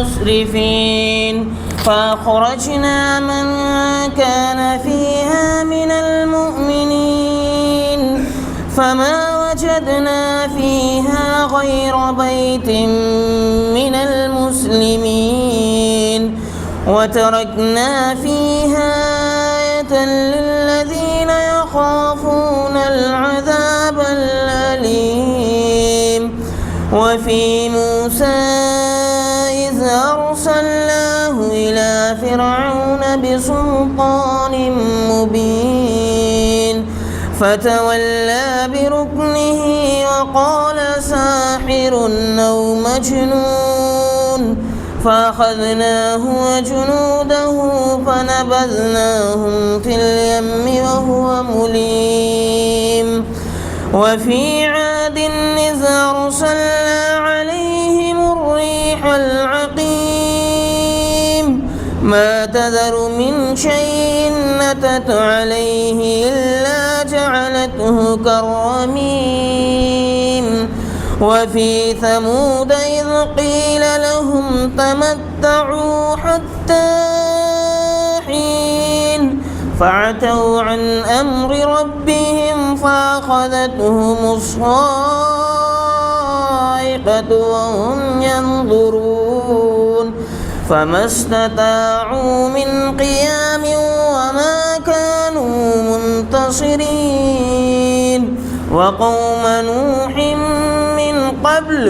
مسرفين فأخرجنا من كان فيها من المؤمنين فما وجدنا فيها غير بيت من المسلمين وتركنا فيها آية للذين يخافون العذاب الأليم وفي موسى إذ أرسلناه إلى فرعون بسلطان مبين فتولى بركنه وقال ساحر أو مجنون فأخذناه وجنوده فنبذناهم في اليم وهو مليم وفي عاد إذ أرسلنا عليهم الريح العقيم ما تذر من شيء أتت عليه إلا جعلته كالرميم وفي ثمود إذ قيل لهم تمتعوا حتى حين فعتوا عن أمر ربهم فأخذتهم الصاعقة وهم ينظرون فما استطاعوا من قيام وما كانوا منتصرين وقوم نوح من قبل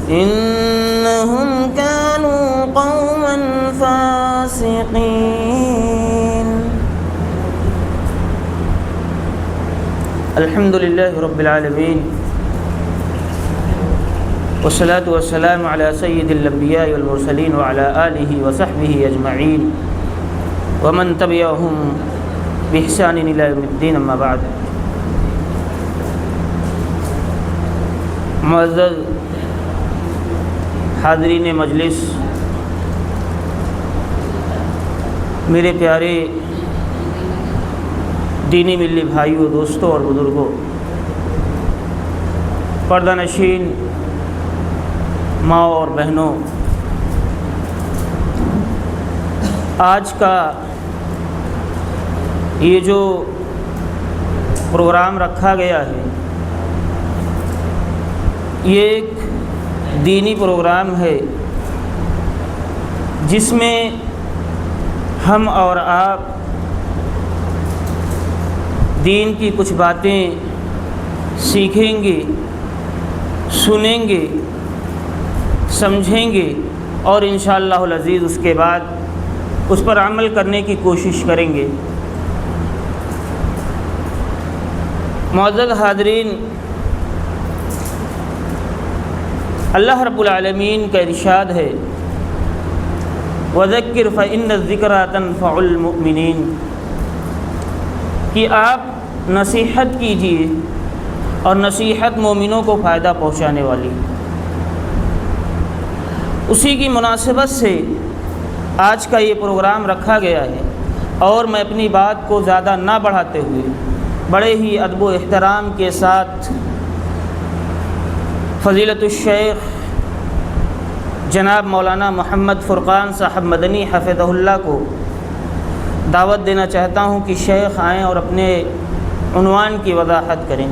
إنهم كانوا قوما فاسقين. الحمد لله رب العالمين والصلاة والسلام على سيد الأنبياء والمرسلين وعلى آله وصحبه أجمعين ومن تبعهم بإحسان إلى يوم الدين أما بعد. معزز حاضرین مجلس، میرے پیارے دینی ملی بھائیوں، دوستوں اور بزرگوں، پردہ نشین ماں اور بہنوں، آج کا یہ جو پروگرام رکھا گیا ہے یہ ایک دینی پروگرام ہے جس میں ہم اور آپ دین کی کچھ باتیں سیکھیں گے، سنیں گے، سمجھیں گے اور انشاءاللہ العزیز اس کے بعد اس پر عمل کرنے کی کوشش کریں گے۔ معزز حاضرین، اللہ رب العالمین کا ارشاد ہے وَذَكِّرْ فَإِنَّ الذِّكْرَىٰ تَنفَعُ الْمُؤْمِنِينَ کہ آپ نصیحت کیجیے اور نصیحت مومنوں کو فائدہ پہنچانے والی۔ اسی کی مناسبت سے آج کا یہ پروگرام رکھا گیا ہے اور میں اپنی بات کو زیادہ نہ بڑھاتے ہوئے بڑے ہی ادب و احترام کے ساتھ فضیلت الشیخ جناب مولانا محمد فرقان صاحب مدنی حفظہ اللہ کو دعوت دینا چاہتا ہوں کہ شیخ آئیں اور اپنے عنوان کی وضاحت کریں۔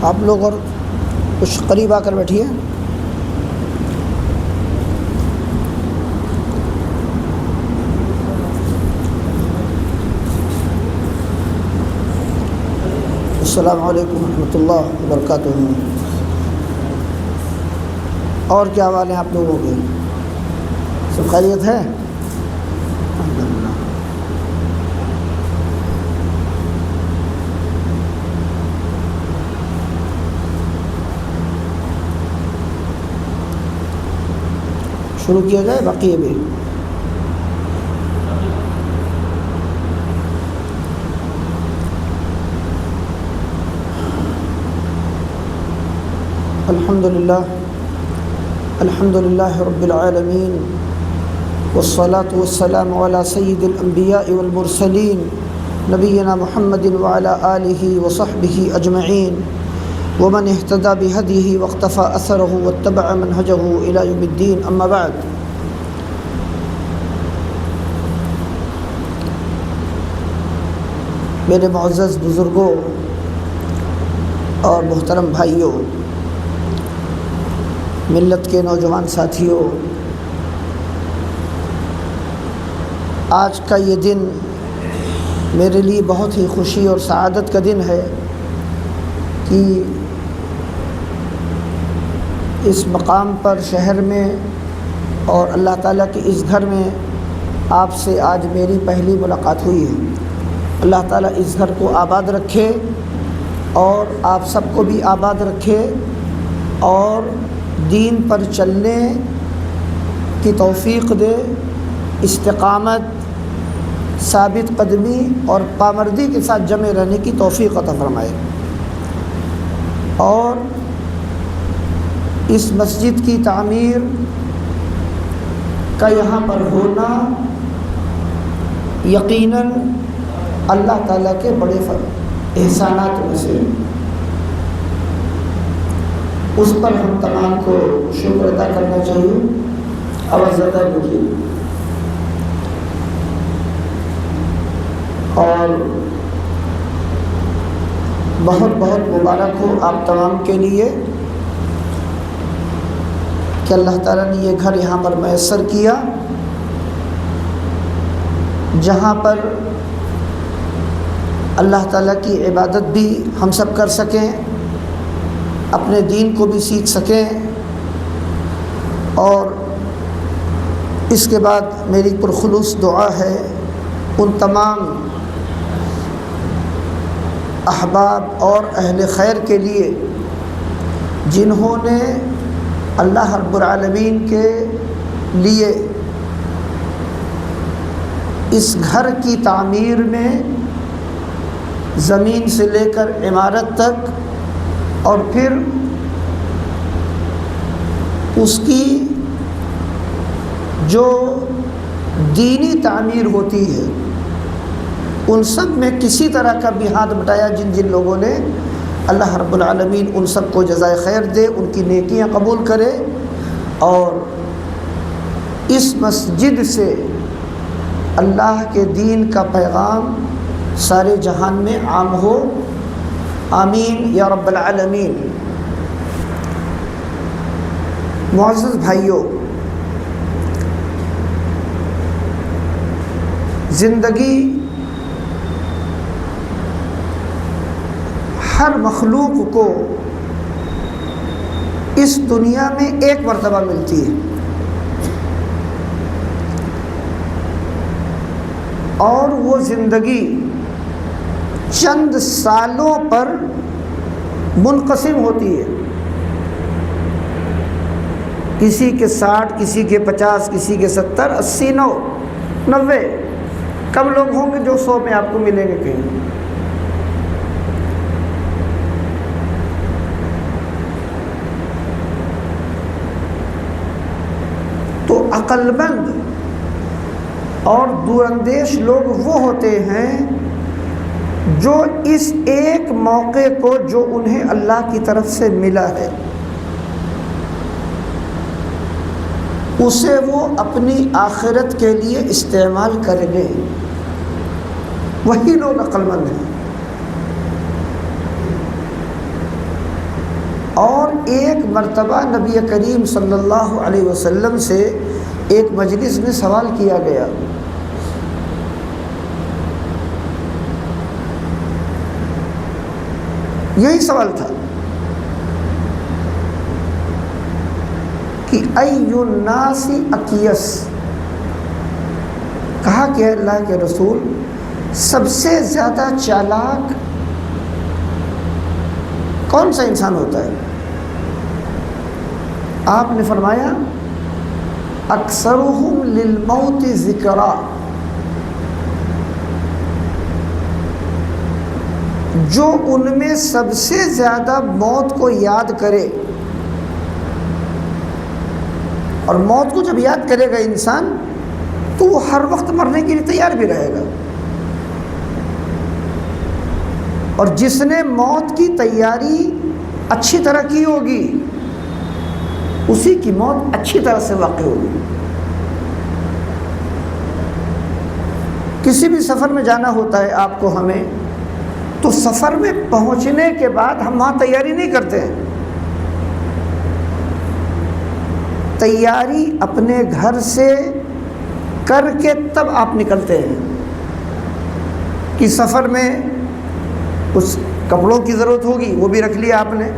آپ لوگ اور کچھ قریب آ کر بیٹھیے۔ السلام علیکم ورحمۃ اللہ وبرکاتہ۔ اور کیا حوال ہیں آپ لوگوں کے؟ سب خیریت ہے؟ الحمدللہ۔ شروع کیا جائے باقی بھی؟ الحمد للہ رب العالمین، والصلاة والسلام علی سید الانبیاء والمرسلین، نبینا محمد وعلی آلہ وصحبہ اجمعین، ومن اہتدى بہدیہ واقتفى اثرہ واتبع منہجہ الی یوم الدین، اما بعد۔ میرے معزز بزرگوں اور محترم بھائیوں، ملت کے نوجوان ساتھیوں، آج کا یہ دن میرے لیے بہت ہی خوشی اور سعادت کا دن ہے کہ اس مقام پر شہر میں اور اللہ تعالیٰ کے اس گھر میں آپ سے آج میری پہلی ملاقات ہوئی ہے۔ اللہ تعالیٰ اس گھر کو آباد رکھے اور آپ سب کو بھی آباد رکھے اور دین پر چلنے کی توفیق دے، استقامت، ثابت قدمی اور پامردی کے ساتھ جمع رہنے کی توفیق عطا فرمائے۔ اور اس مسجد کی تعمیر کا یہاں پر ہونا یقیناً اللہ تعالیٰ کے بڑے احسانات میں سے، اس پر ہم تمام کو شکر ادا کرنا چاہیے۔ آواز زیادہ ہوگی اور بہت بہت مبارک ہو آپ تمام کے لیے کہ اللہ تعالیٰ نے یہ گھر یہاں پر میسر کیا، جہاں پر اللہ تعالیٰ کی عبادت بھی ہم سب کر سکیں، اپنے دین کو بھی سیکھ سکیں، اور اس کے بعد میری پرخلوص دعا ہے ان تمام احباب اور اہل خیر کے لیے جنہوں نے اللہ رب العالمین کے لیے اس گھر کی تعمیر میں زمین سے لے کر عمارت تک اور پھر اس کی جو دینی تعمیر ہوتی ہے ان سب میں کسی طرح کا بھی ہاتھ بٹایا، جن جن لوگوں نے، اللہ رب العالمین ان سب کو جزائے خیر دے، ان کی نیکیاں قبول کرے اور اس مسجد سے اللہ کے دین کا پیغام سارے جہان میں عام ہو، آمین یا رب العالمین۔ معزز بھائیوں، زندگی ہر مخلوق کو اس دنیا میں ایک مرتبہ ملتی ہے، اور وہ زندگی چند سالوں پر منقسم ہوتی ہے، کسی کے 60، کسی کے 50، کسی کے 70، 80، 90۔ کم لوگ ہوں گے جو 100 میں آپ کو ملیں گے کہیں۔ تو عقل مند اور دور اندیش لوگ وہ ہوتے ہیں جو اس ایک موقع کو جو انہیں اللہ کی طرف سے ملا ہے اسے وہ اپنی آخرت کے لیے استعمال کریں گے، وہی لوگ عقل مند ہیں۔ اور ایک مرتبہ نبی کریم صلی اللہ علیہ وسلم سے ایک مجلس میں سوال کیا گیا، یہی سوال تھا کہ ای الناس اکیس، کہا کہ اللہ کے رسول سب سے زیادہ چالاک کون سا انسان ہوتا ہے؟ آپ نے فرمایا اکثرہم للموت ذکرا، جو ان میں سب سے زیادہ موت کو یاد کرے، اور موت کو جب یاد کرے گا انسان تو وہ ہر وقت مرنے کے لیے تیار بھی رہے گا، اور جس نے موت کی تیاری اچھی طرح کی ہوگی اسی کی موت اچھی طرح سے واقع ہوگی۔ کسی بھی سفر میں جانا ہوتا ہے آپ کو ہمیں، تو سفر میں پہنچنے کے بعد ہم وہاں تیاری نہیں کرتے ہیں، تیاری اپنے گھر سے کر کے تب آپ نکلتے ہیں کہ سفر میں کچھ کپڑوں کی ضرورت ہوگی وہ بھی رکھ لیا آپ نے،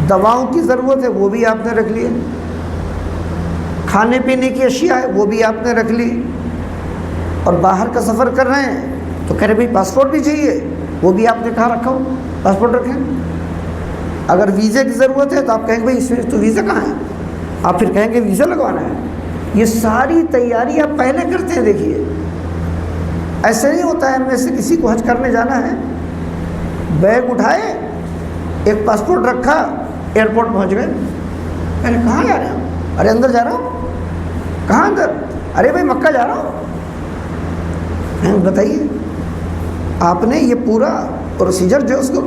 دواؤں کی ضرورت ہے وہ بھی آپ نے رکھ لی، کھانے پینے کی اشیاء ہے وہ بھی آپ نے رکھ لی، اور باہر کا سفر کر رہے ہیں تو کہہ رہے بھائی پاسپورٹ بھی چاہیے، وہ بھی آپ نے کہاں رکھا ہو، پاسپورٹ رکھیں۔ اگر ویزے کی ضرورت ہے تو آپ کہیں گے بھائی اس میں تو ویزا کہاں ہے، آپ پھر کہیں گے ویزا لگوانا ہے۔ یہ ساری تیاری آپ پہلے کرتے ہیں۔ دیکھیے ایسے نہیں ہوتا ہے ہم میں سے کسی کو حج کرنے جانا ہے، بیگ اٹھائے، ایک پاسپورٹ رکھا، ایئرپورٹ پہنچ گئے، کہنے کہاں جا رہے ہیں؟ ارے اندر جا رہا ہوں۔ کہاں اندر؟ ارے بھائی مکہ جا رہا ہوں۔ بتائیے آپ نے یہ پورا پروسیجر جو اس کو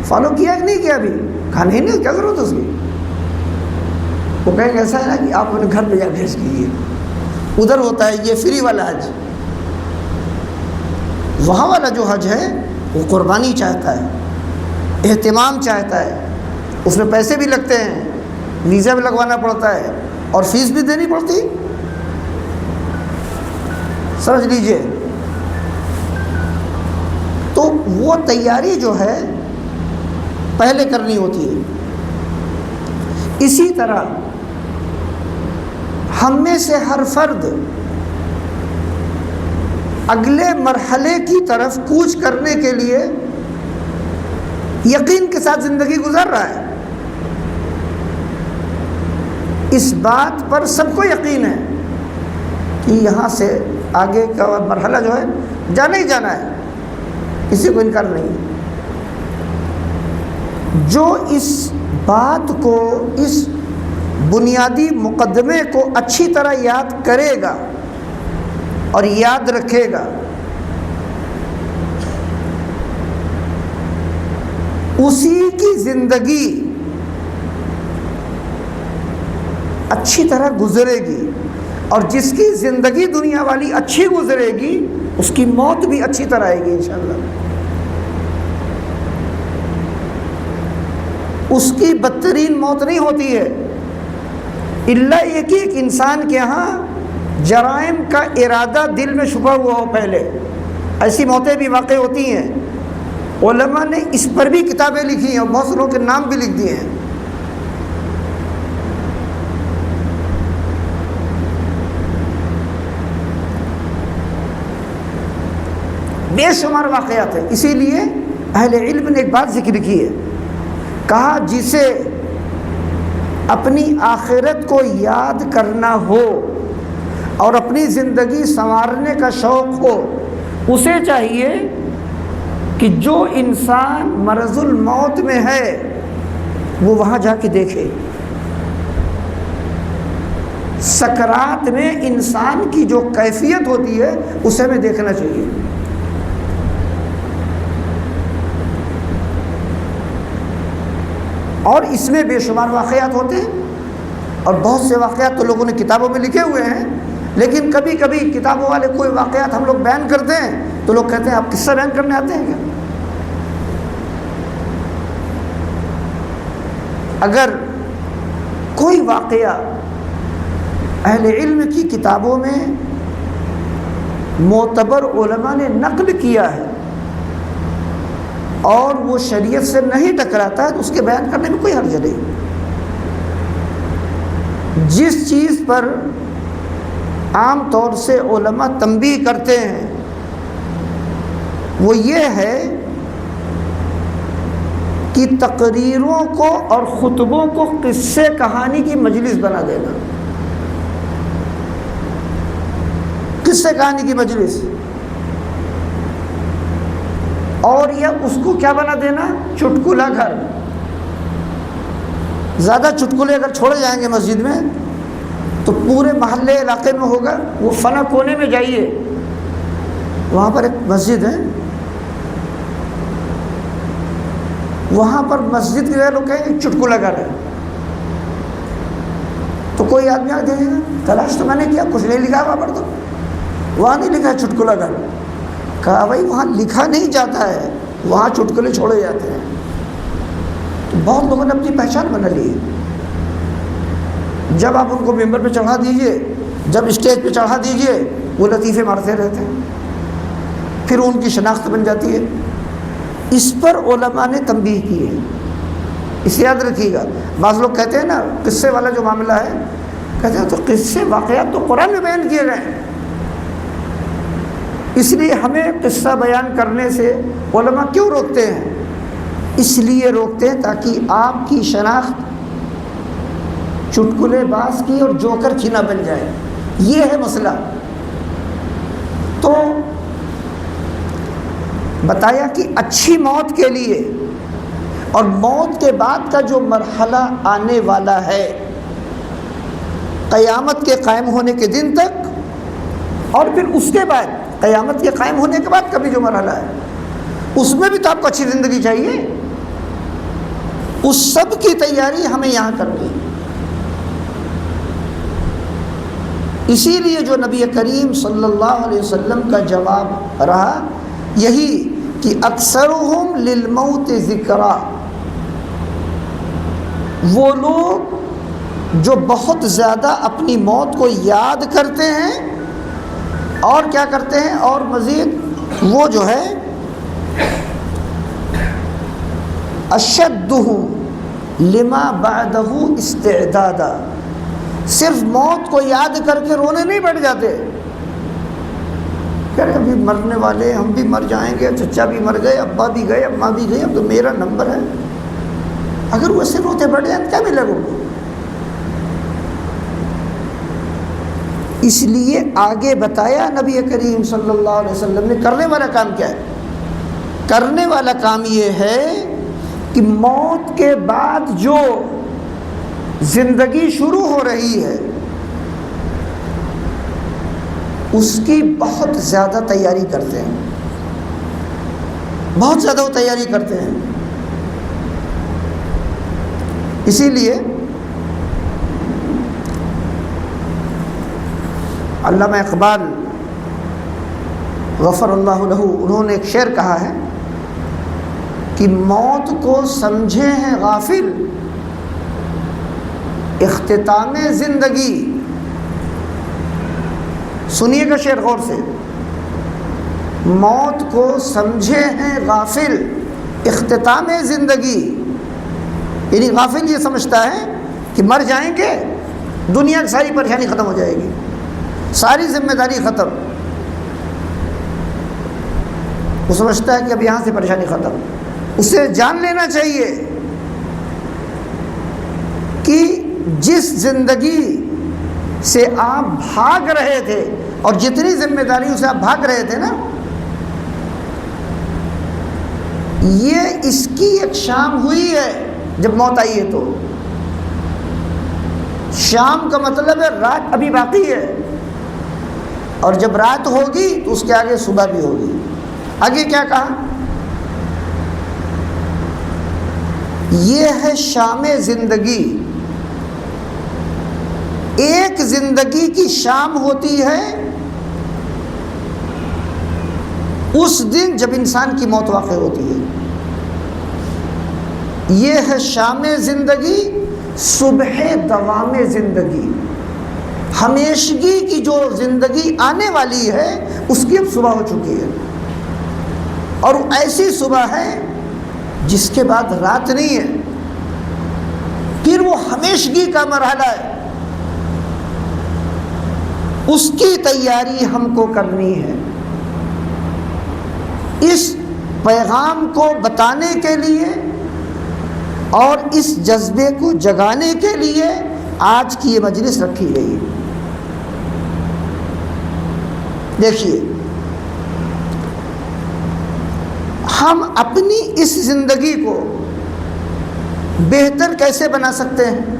فالو کیا کہ نہیں کیا؟ ابھی کہا نہیں، کیا ضرورت ہے اس کی؟ وہ کہیں گے ایسا ہے نا کہ آپ اپنے گھر میں جا بھیج کیجیے، ادھر ہوتا ہے یہ فری والا حج، وہاں والا جو حج ہے وہ قربانی چاہتا ہے، اہتمام چاہتا ہے، اس میں پیسے بھی لگتے ہیں، ویزا بھی لگوانا پڑتا ہے اور فیس بھی دینی پڑتی، سمجھ لیجئے۔ تو وہ تیاری جو ہے پہلے کرنی ہوتی ہے۔ اسی طرح ہم میں سے ہر فرد اگلے مرحلے کی طرف کوچ کرنے کے لیے یقین کے ساتھ زندگی گزار رہا ہے۔ اس بات پر سب کو یقین ہے کہ یہاں سے آگے کا مرحلہ جو ہے جانا ہی جانا ہے، کسی کو انکار نہیں ہے۔ جو اس بات کو، اس بنیادی مقدمے کو اچھی طرح یاد کرے گا اور یاد رکھے گا، اسی کی زندگی اچھی طرح گزرے گی، اور جس کی زندگی دنیا والی اچھی گزرے گی اس کی موت بھی اچھی طرح آئے گی انشاءاللہ۔ اس کی بدترین موت نہیں ہوتی ہے، الا یہ کہ ایک انسان کے ہاں جرائم کا ارادہ دل میں چھپا ہوا ہو پہلے، ایسی موتیں بھی واقع ہوتی ہیں۔ علماء نے اس پر بھی کتابیں لکھی ہیں اور بہت سے لوگوں کے نام بھی لکھ دیے ہیں۔ بے شمار واقعات ہیں، اسی لیے اہل علم نے ایک بات ذکر کی ہے، کہا جسے اپنی آخرت کو یاد کرنا ہو اور اپنی زندگی سنوارنے کا شوق ہو، اسے چاہیے کہ جو انسان مرض الموت میں ہے وہ وہاں جا کے دیکھے۔ سکرات میں انسان کی جو کیفیت ہوتی ہے اسے ہمیں دیکھنا چاہیے۔ اور اس میں بے شمار واقعات ہوتے ہیں، اور بہت سے واقعات تو لوگوں نے کتابوں میں لکھے ہوئے ہیں، لیکن کبھی کبھی کتابوں والے کوئی واقعات ہم لوگ بیان کرتے ہیں تو لوگ کہتے ہیں آپ قصہ بیان کرنے آتے ہیں کیا؟ اگر کوئی واقعہ اہل علم کی کتابوں میں معتبر علماء نے نقل کیا ہے اور وہ شریعت سے نہیں ٹکراتا ہے تو اس کے بیان کرنے میں کوئی حرج نہیں۔ جس چیز پر عام طور سے علماء تنبیہ کرتے ہیں وہ یہ ہے کہ تقریروں کو اور خطبوں کو قصے کہانی کی مجلس بنا دینا، قصے کہانی کی مجلس، اور یا اس کو کیا بنا دینا، چٹکلا گھر۔ زیادہ چٹکلے اگر چھوڑے جائیں گے مسجد میں تو پورے محلے علاقے میں ہوگا، وہ فنا کونے میں جائیے، وہاں پر ایک مسجد ہے، وہاں پر مسجد کے لوگ کہیں گے چٹکلا گھر ہے، تو کوئی آدمی آ دیکھے گا، تلاش تو میں نے کیا، کچھ نہیں لکھا وہاں پر، تو وہاں نہیں لکھا ہے چٹکلا گھر۔ کہا بھائی وہاں لکھا نہیں جاتا ہے، وہاں چٹکلے چھوڑے جاتے ہیں۔ تو بہت لوگوں نے اپنی پہچان بنا لی ہے۔ جب آپ ان کو ممبر پہ چڑھا دیجئے، جب اسٹیج پہ چڑھا دیجئے، وہ لطیفے مارتے رہتے ہیں، پھر ان کی شناخت بن جاتی ہے۔ اس پر علماء نے تنبیہ کی ہے، اسے یاد رکھیے گا۔ بعض لوگ کہتے ہیں نا قصے والا جو معاملہ ہے، کہتے ہیں تو قصے واقعات تو قرآن میں بیان کیے گئے ہیں، اس لیے ہمیں قصہ بیان کرنے سے علماء کیوں روکتے ہیں؟ اس لیے روکتے ہیں تاکہ آپ کی شناخت چٹکلے باز کی اور جوکر کی نہ بن جائے، یہ ہے مسئلہ۔ تو بتایا کہ اچھی موت کے لیے اور موت کے بعد کا جو مرحلہ آنے والا ہے قیامت کے قائم ہونے کے دن تک، اور پھر اس کے بعد قیامت کے قائم ہونے کے بعد کا بھی جو مرحلہ ہے، اس میں بھی تو آپ کو اچھی زندگی چاہیے، اس سب کی تیاری ہمیں یہاں کرنی ہے۔ اسی لیے جو نبی کریم صلی اللہ علیہ وسلم کا جواب رہا یہی کہ اکثرہم للموت ذکرا، وہ لوگ جو بہت زیادہ اپنی موت کو یاد کرتے ہیں اور کیا کرتے ہیں، اور مزید وہ جو ہے اشدہم لما بعدہ استعدادا، صرف موت کو یاد کر کے رونے نہیں بیٹھ جاتے، کہہ رہے ابھی مرنے والے، ہم بھی مر جائیں گے، چچا بھی مر گئے، ابا بھی گئے، اماں بھی گئی، اب تو میرا نمبر ہے۔ اگر وہ ایسے روتے بیٹھ جائیں تو کیا ملے گا؟ اس لیے آگے بتایا نبی کریم صلی اللہ علیہ وسلم نے کرنے والا کام کیا ہے۔ کرنے والا کام یہ ہے کہ موت کے بعد جو زندگی شروع ہو رہی ہے اس کی بہت زیادہ تیاری کرتے ہیں، بہت زیادہ وہ تیاری کرتے ہیں۔ اسی لیے علامہ اقبال غفر اللہ لہ، انہوں نے ایک شعر کہا ہے کہ موت کو سمجھے ہیں غافل اختتام زندگی۔ سنیے گا شعر غور سے، موت کو سمجھے ہیں غافل اختتام زندگی، یعنی غافل یہ سمجھتا ہے کہ مر جائیں گے، دنیا کی ساری پریشانی ختم ہو جائے گی، ساری ذمہ داری ختم۔ وہ سمجھتا ہے کہ اب یہاں سے پریشانی ختم۔ اسے جان لینا چاہیے کہ جس زندگی سے آپ بھاگ رہے تھے اور جتنی ذمہ داریوں سے آپ بھاگ رہے تھے نا، یہ اس کی ایک شام ہوئی ہے جب موت آئی ہے۔ تو شام کا مطلب ہے رات ابھی باقی ہے، اور جب رات ہوگی تو اس کے آگے صبح بھی ہوگی۔ آگے کیا کہا؟ یہ ہے شام زندگی۔ ایک زندگی کی شام ہوتی ہے اس دن جب انسان کی موت واقع ہوتی ہے، یہ ہے شام زندگی، صبح دوام زندگی۔ ہمیشگی کی جو زندگی آنے والی ہے اس کی اب صبح ہو چکی ہے، اور ایسی صبح ہے جس کے بعد رات نہیں ہے، پھر وہ ہمیشگی کا مرحلہ ہے، اس کی تیاری ہم کو کرنی ہے۔ اس پیغام کو بتانے کے لیے اور اس جذبے کو جگانے کے لیے آج کی یہ مجلس رکھی گئی ہے۔ دیکھیے، ہم اپنی اس زندگی کو بہتر کیسے بنا سکتے ہیں،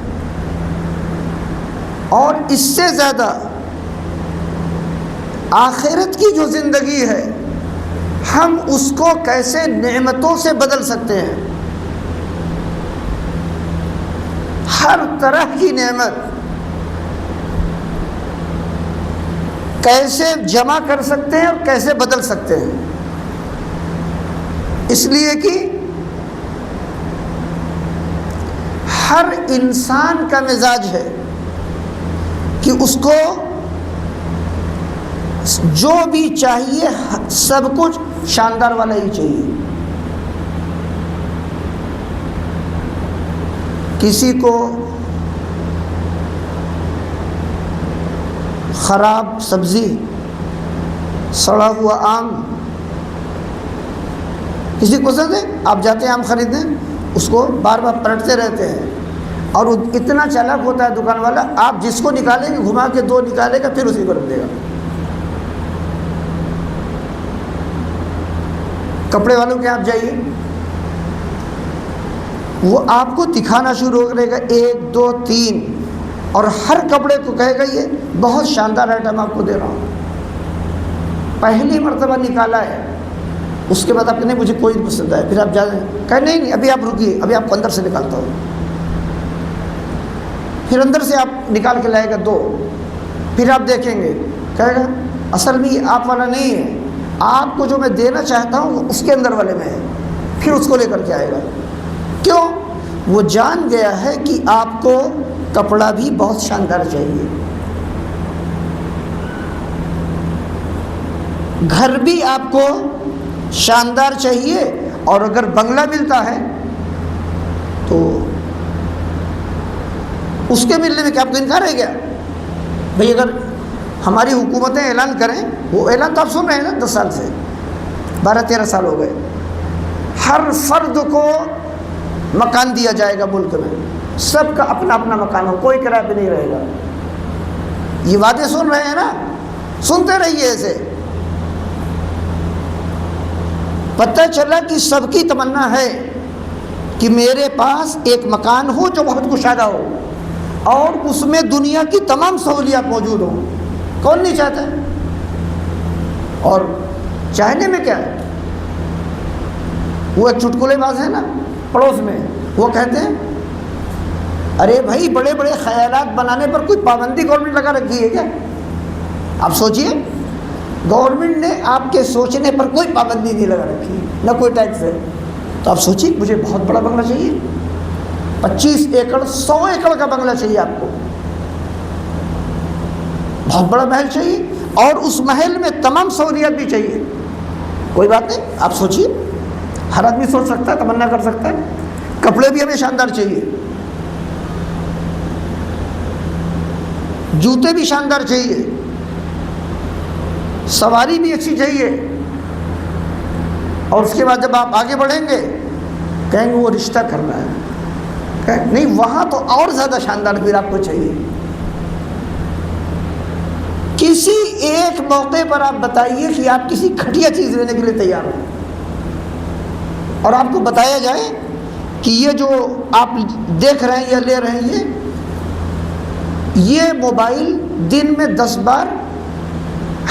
اور اس سے زیادہ آخرت کی جو زندگی ہے ہم اس کو کیسے نعمتوں سے بدل سکتے ہیں، ہر طرح کی نعمت کیسے جمع کر سکتے ہیں اور کیسے بدل سکتے ہیں۔ اس لیے کہ ہر انسان کا مزاج ہے کہ اس کو جو بھی چاہیے سب کچھ شاندار والا ہی چاہیے۔ کسی کو خراب سبزی، سڑا ہوا آم، کسی کو پسند ہے، آپ جاتے ہیں آم خریدنے، اس کو بار بار پلٹتے رہتے ہیں، اور وہ اتنا چالاک ہوتا ہے دکان والا، آپ جس کو نکالیں گے گھما کے دو نکالے گا، پھر اسی کو رکھ دے گا۔ کپڑے والوں کے آپ جائیے، وہ آپ کو دکھانا شروع کرے گا 1 2 3، اور ہر کپڑے کو کہے گا یہ بہت شاندار آئٹم آپ کو دے رہا ہوں۔ پہلی مرتبہ نکالا ہے، اس کے بعد آپ کہنے مجھے کوئی پسند ہے، پھر آپ جائیں کہیں نہیں ابھی آپ رکیے، ابھی آپ کو اندر سے نکالتا ہوں، پھر اندر سے آپ نکال کے لائے گا 2، پھر آپ دیکھیں گے کہے گا اصل میں یہ آپ والا نہیں ہے، آپ کو جو میں دینا چاہتا ہوں وہ اس کے اندر والے میں ہے، پھر اس کو لے کر کے آئے گا۔ کیوں؟ وہ جان گیا ہے کہ آپ کو کپڑا بھی بہت شاندار چاہیے، گھر بھی آپ کو شاندار چاہیے، اور اگر بنگلہ ملتا ہے تو اس کے ملنے میں کیا آپ کو انکار ہے کیا؟ بھئی اگر ہماری حکومتیں اعلان کریں، وہ اعلان تو آپ سن رہے ہیں نا 10 سال سے، 12-13 سال ہو گئے، ہر فرد کو مکان دیا جائے گا ملک میں، سب کا اپنا اپنا مکان ہو، کوئی کرایہ پہ نہیں رہے گا۔ یہ وعدے سن رہے ہیں نا، سنتے رہیے ایسے۔ پتہ چلا کہ سب کی تمنا ہے کہ میرے پاس ایک مکان ہو جو بہت کشادہ ہو، اور اس میں دنیا کی تمام سہولیات موجود ہوں۔ کون نہیں چاہتا ہے؟ اور چاہنے میں کیا ہے؟ وہ ایک چٹکلے باز ہے نا پڑوس میں، وہ کہتے ہیں ارے بھائی بڑے بڑے خیالات بنانے پر کوئی پابندی گورنمنٹ لگا رکھی ہے کیا؟ آپ سوچئے، گورنمنٹ نے آپ کے سوچنے پر کوئی پابندی نہیں لگا رکھی، نہ کوئی ٹیکس ہے۔ تو آپ سوچئے مجھے بہت بڑا بنگلہ چاہیے، 25 ایکڑ 100 ایکڑ کا بنگلہ چاہیے آپ کو، بہت بڑا محل چاہیے، اور اس محل میں تمام سہولیات بھی چاہیے۔ کوئی بات نہیں، آپ سوچئے، ہر آدمی سوچ سکتا ہے، تمنا کر سکتا ہے۔ کپڑے بھی ہمیں شاندار چاہیے، جوتے بھی شاندار چاہیے، سواری بھی اچھی چاہیے، اور اس کے بعد جب آپ آگے بڑھیں گے کہیں گے وہ رشتہ کرنا ہے، کہیں نہیں وہاں تو اور زیادہ شاندار پھر آپ کو چاہیے۔ کسی ایک موقع پر آپ بتائیے کہ آپ کسی گھٹیا چیز لینے کے لیے تیار ہو، اور آپ کو بتایا جائے کہ یہ جو آپ دیکھ رہے ہیں یا لے رہے ہیں یہ موبائل دن میں 10 بار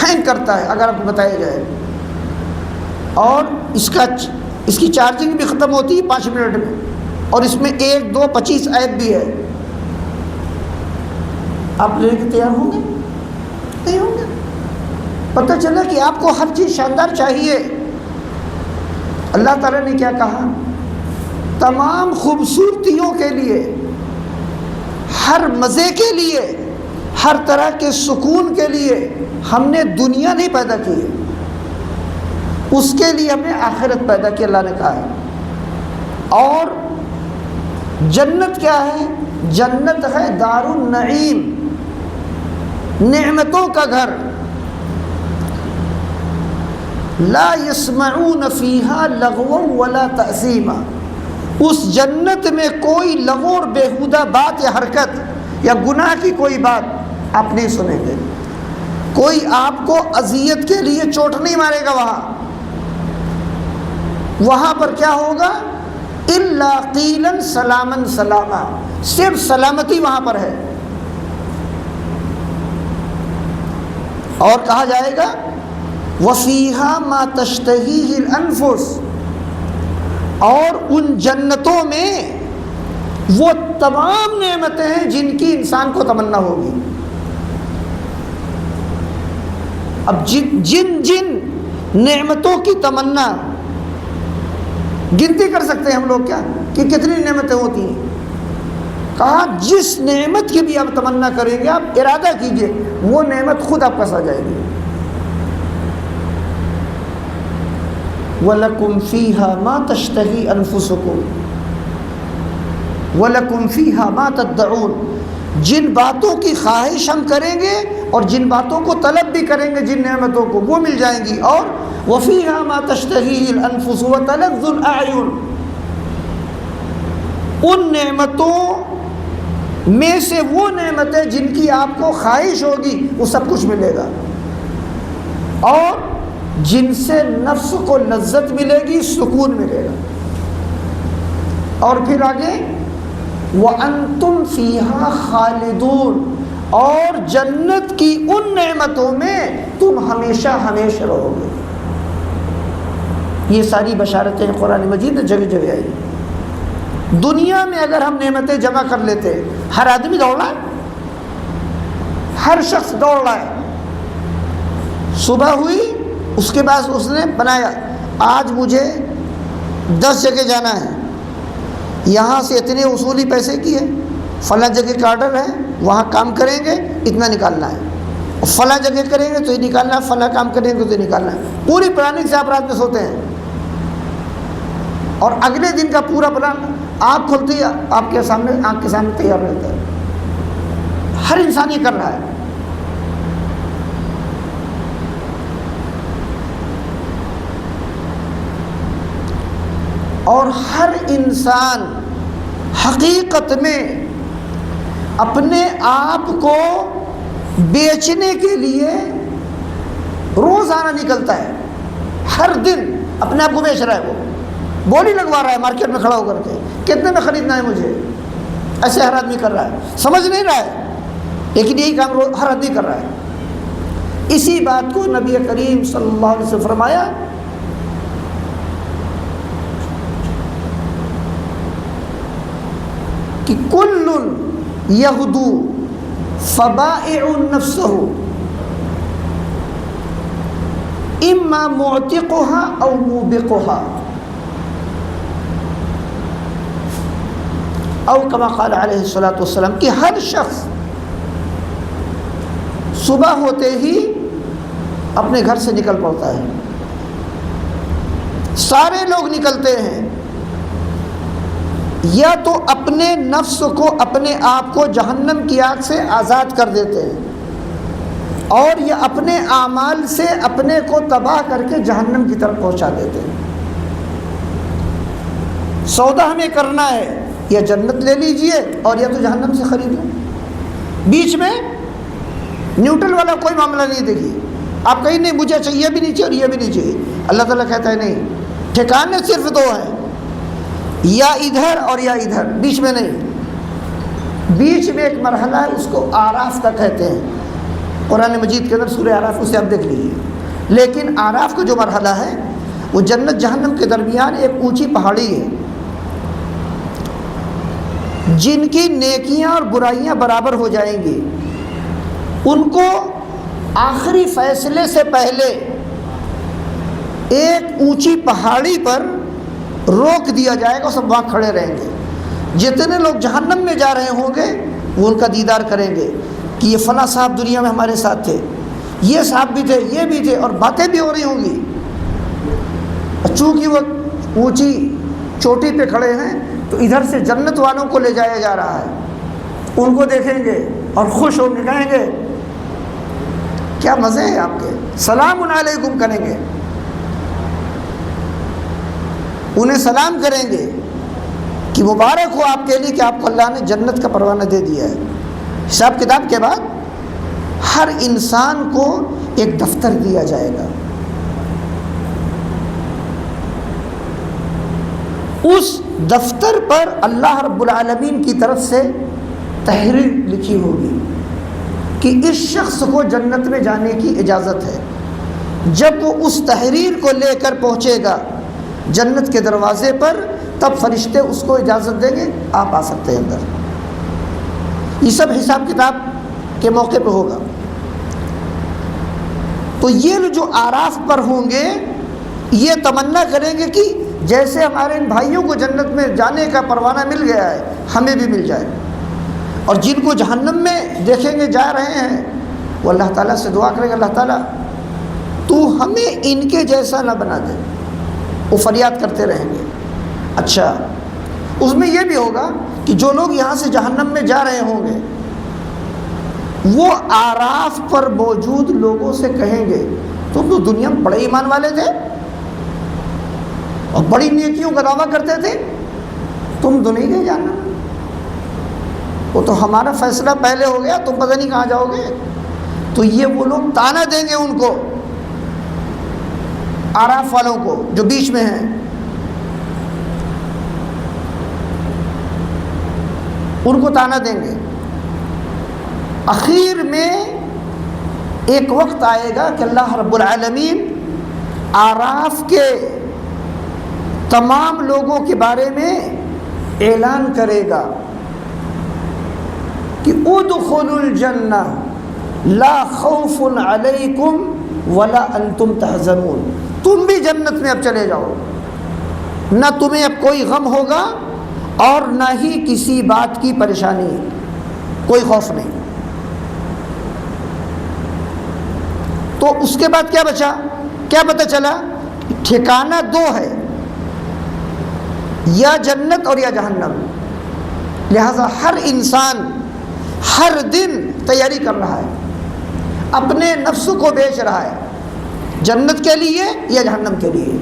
ہینگ کرتا ہے، اگر آپ کو بتایا جائے، اور اس کی چارجنگ بھی ختم ہوتی ہے 5 منٹ میں، اور اس میں 1 2 25 ایپ بھی ہے، آپ لینے کے تیار ہوں گے؟ نہیں ہوں گے۔ پتہ چلا کہ آپ کو ہر چیز شاندار چاہیے۔ اللہ تعالیٰ نے کیا کہا؟ تمام خوبصورتیوں کے لیے، ہر مزے کے لیے، ہر طرح کے سکون کے لیے ہم نے دنیا نہیں پیدا کی ہے، اس کے لیے ہم نے آخرت پیدا کی۔ اللہ نے کہا ہے اور جنت کیا ہے؟ جنت ہے دار النعیم، نعمتوں کا گھر۔ لا يسمعون فیہا لغوا ولا تأثیما، اس جنت میں کوئی لغو اور بیہودہ بات یا حرکت یا گناہ کی کوئی بات آپ نہیں سنیں گے۔ کوئی آپ کو اذیت کے لیے چوٹ نہیں مارے گا۔ وہاں پر کیا ہوگا؟ الا قیلا سلاما سلاما، صرف سلامتی وہاں پر ہے۔ اور کہا جائے گا وَفِيهَا مَا تَشْتَهِيهِ الْأَنفُسُ، اور ان جنتوں میں وہ تمام نعمتیں ہیں جن کی انسان کو تمنا ہوگی۔ اب جن نعمتوں کی تمنا گنتی کر سکتے ہیں ہم لوگ کیا کہ کتنی نعمتیں ہوتی ہیں؟ کہا جس نعمت کی بھی آپ تمنا کریں گے، آپ ارادہ کیجئے، وہ نعمت خود آپ پاس آ جائے گی۔ وَلَكُمْ فِيهَا مَا تَشْتَهِي أَنفُسُكُمْ وَلَكُمْ فِيهَا مَا تَدَّعُونَ، جن باتوں کی خواہش ہم کریں گے اور جن باتوں کو طلب بھی کریں گے، جن نعمتوں کو، وہ مل جائیں گی۔ اور وَفِيهَا مَا تَشْتَهِيهِ الْأَنفُسُ وَتَلَذُّ الْأَعْيُنُ، ان نعمتوں میں سے وہ نعمتیں جن کی آپ کو خواہش ہوگی وہ سب کچھ ملے گا، اور جن سے نفس کو لذت ملے گی، سکون ملے گا۔ اور پھر آگے وَأَنْتُمْ فِيهَا خَالِدُونَ، اور جنت کی ان نعمتوں میں تم ہمیشہ ہمیشہ رہو گے۔ یہ ساری بشارتیں قرآن مجید میں جگہ جگہ آئی۔ دنیا میں اگر ہم نعمتیں جمع کر لیتے، ہر آدمی دوڑ رہا ہے، ہر شخص دوڑ رہا ہے۔ صبح ہوئی، اس کے بعد اس نے بنایا آج مجھے 10 جگہ جانا ہے، یہاں سے اتنے وصولی پیسے کی ہے، فلاں جگہ کا آرڈر ہے، وہاں کام کریں گے اتنا نکالنا ہے، فلاں جگہ کریں گے تو یہ نکالنا ہے، فلاں کام کریں گے تو یہ نکالنا ہے۔ پوری پلاننگ سے آپ رات میں سوتے ہیں، اور اگلے دن کا پورا پلان آنکھ کھلتی ہے آپ کے سامنے، آنکھ کے سامنے تیار رہتا ہے۔ ہر انسان یہ کر رہا ہے۔ اور ہر انسان حقیقت میں اپنے آپ کو بیچنے کے لیے روزانہ نکلتا ہے، ہر دن اپنے آپ کو بیچ رہا ہے، وہ بولی لگوا رہا ہے مارکیٹ میں کھڑا ہو کر کے، کتنے میں خریدنا ہے مجھے، ایسے ہر آدمی کر رہا ہے، سمجھ نہیں رہا ہے لیکن یہی کام ہر آدمی کر رہا ہے۔ اسی بات کو نبی کریم صلی اللہ علیہ وسلم فرمایا کہ کل یغدو فبائع نفسہ اما معتقها او موبقها، او کما قال علیہ الصلوۃ والسلام، کہ ہر شخص صبح ہوتے ہی اپنے گھر سے نکل پڑتا ہے، سارے لوگ نکلتے ہیں، یا تو اپنے نفس کو، اپنے آپ کو جہنم کی آگ سے آزاد کر دیتے ہیں، اور یہ اپنے اعمال سے اپنے کو تباہ کر کے جہنم کی طرف پہنچا دیتے ہیں۔ سودا ہمیں کرنا ہے، یا جنت لے لیجئے اور یا تو جہنم سے خرید لیں، بیچ میں نیوٹرل والا کوئی معاملہ نہیں۔ دیکھیے آپ کہیں نہیں مجھے چاہیے بھی نہیں چاہیے اور یہ بھی نہیں چاہیے، اللہ تعالیٰ کہتا ہے نہیں، ٹھکانے صرف دو ہیں، یا ادھر اور یا ادھر، بیچ میں نہیں۔ بیچ میں ایک مرحلہ ہے، اس کو آراف کا کہتے ہیں، قرآن مجید کے اندر سورہ آراف، اسے آپ دیکھ لیجیے۔ لیکن آراف کا جو مرحلہ ہے وہ جنت جہنم کے درمیان ایک اونچی پہاڑی ہے، جن کی نیکیاں اور برائیاں برابر ہو جائیں گی، ان کو آخری فیصلے سے پہلے ایک اونچی پہاڑی پر روک دیا جائے گا، سب وہاں کھڑے رہیں گے۔ جتنے لوگ جہنم میں جا رہے ہوں گے وہ ان کا دیدار کریں گے کہ یہ فلاں صاحب دنیا میں ہمارے ساتھ تھے، یہ صاحب بھی تھے، یہ بھی تھے، اور باتیں بھی ہو رہی ہوں گی۔ چونکہ وہ اونچی چوٹی پہ کھڑے ہیں تو ادھر سے جنت والوں کو لے جایا جا رہا ہے، ان کو دیکھیں گے اور خوش ہوں گے، کہیں گے کیا مزے ہیں آپ کے، سلام علیکم کریں گے، انہیں سلام کریں گے کہ مبارک ہو آپ کے لیے کہ آپ کو اللہ نے جنت کا پروانہ دے دیا ہے۔ حساب کتاب کے بعد ہر انسان کو ایک دفتر دیا جائے گا، اس دفتر پر اللہ رب العالمین کی طرف سے تحریر لکھی ہوگی کہ اس شخص کو جنت میں جانے کی اجازت ہے۔ جب وہ اس تحریر کو لے کر پہنچے گا جنت کے دروازے پر، تب فرشتے اس کو اجازت دیں گے، آپ آ سکتے ہیں اندر۔ یہ سب حساب کتاب کے موقع پہ ہوگا۔ تو یہ جو آراف پر ہوں گے یہ تمنا کریں گے کہ جیسے ہمارے ان بھائیوں کو جنت میں جانے کا پروانہ مل گیا ہے ہمیں بھی مل جائے، اور جن کو جہنم میں دیکھیں گے جا رہے ہیں وہ اللہ تعالیٰ سے دعا کریں گے، اللہ تعالیٰ تو ہمیں ان کے جیسا نہ بنا دے، وہ فریاد کرتے رہیں گے۔ اچھا، اس میں یہ بھی ہوگا کہ جو لوگ یہاں سے جہنم میں جا رہے ہوں گے وہ آراف پر موجود لوگوں سے کہیں گے تم تو دنیا میں بڑے ایمان والے تھے اور بڑی نیکیوں کا دعویٰ کرتے تھے، تم تو نہیں گئے جانا، وہ تو ہمارا فیصلہ پہلے ہو گیا، تم پتہ نہیں کہاں جاؤ گے۔ تو یہ وہ لوگ تانا دیں گے ان کو، آراف والوں کو جو بیچ میں ہیں، ان کو تانا دیں گے۔ اخیر میں ایک وقت آئے گا کہ اللہ رب العالمین آراف کے تمام لوگوں کے بارے میں اعلان کرے گا کہ ادخلوا الجنہ لا خوف علیکم ولا انتم تحزنون، تم بھی جنت میں اب چلے جاؤ، نہ تمہیں اب کوئی غم ہوگا اور نہ ہی کسی بات کی پریشانی، کوئی خوف نہیں۔ تو اس کے بعد کیا بچا، کیا پتہ چلا؟ ٹھکانہ دو ہے، یا جنت اور یا جہنم۔ لہذا ہر انسان ہر دن تیاری کر رہا ہے، اپنے نفس کو بیچ رہا ہے جنت کے لیے یا جہنم کے لیے۔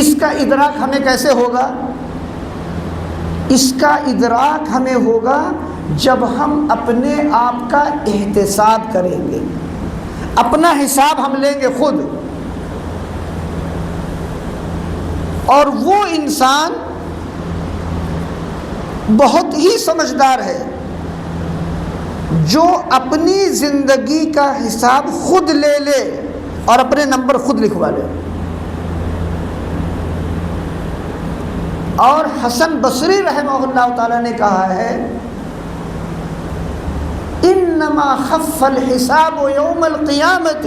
اس کا ادراک ہمیں کیسے ہوگا؟ اس کا ادراک ہمیں ہوگا جب ہم اپنے آپ کا احتساب کریں گے، اپنا حساب ہم لیں گے خود۔ اور وہ انسان بہت ہی سمجھدار ہے جو اپنی زندگی کا حساب خود لے لے اور اپنے نمبر خود لکھوا لے۔ اور حسن بصری رحمہ اللہ تعالیٰ نے کہا ہے انما خف الحساب یوم القیامت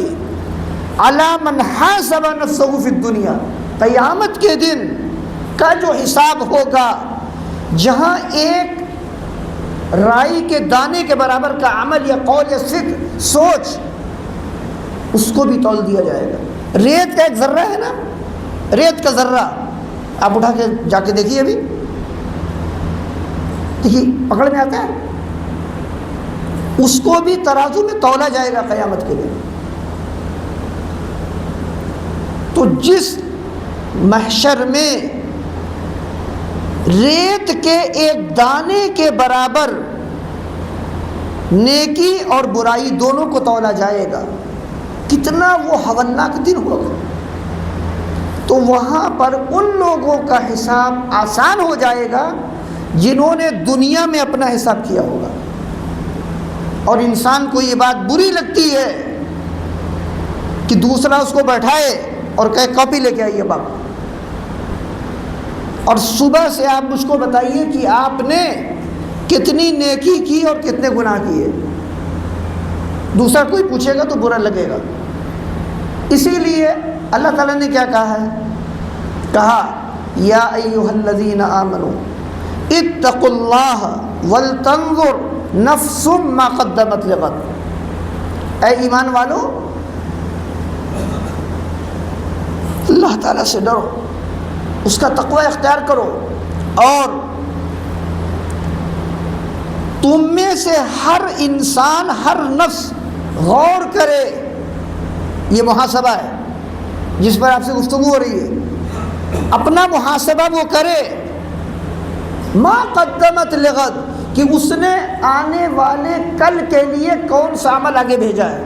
علی من حاسب نفسہ فی الدنیا، قیامت کے دن کا جو حساب ہوگا جہاں ایک رائی کے دانے کے برابر کا عمل یا قول یا فکر سوچ اس کو بھی تول دیا جائے گا۔ ریت کا ایک ذرہ ہے نا، ریت کا ذرہ آپ اٹھا کے جا کے دیکھیے، ابھی دیکھیے پکڑ میں آتا ہے، اس کو بھی ترازو میں تولا جائے گا قیامت کے دن۔ تو جس محشر میں ریت کے ایک دانے کے برابر نیکی اور برائی دونوں کو تولا جائے گا، کتنا وہ ہولناک دن ہوگا۔ تو وہاں پر ان لوگوں کا حساب آسان ہو جائے گا جنہوں نے دنیا میں اپنا حساب کیا ہوگا۔ اور انسان کو یہ بات بری لگتی ہے کہ دوسرا اس کو بیٹھائے اور کہے کاپی لے کے آئیے باپ، اور صبح سے آپ مجھ کو بتائیے کہ آپ نے کتنی نیکی کی اور کتنے گناہ کیے۔ دوسرا کوئی پوچھے گا تو برا لگے گا۔ اسی لیے اللہ تعالیٰ نے کیا کہا ہے؟ کہا یا ایھا الذین آمنوا اتقوا اللہ ولتنظر نفس ما قدمت لغد، اے ایمان والو اللہ تعالیٰ سے ڈرو اس کا تقوی اختیار کرو، اور تم میں سے ہر انسان، ہر نفس غور کرے، یہ محاسبہ ہے جس پر آپ سے گفتگو ہو رہی ہے، اپنا محاسبہ وہ کرے، ما قدمت لغد، کہ اس نے آنے والے کل کے لیے کون سا عمل آگے بھیجا ہے۔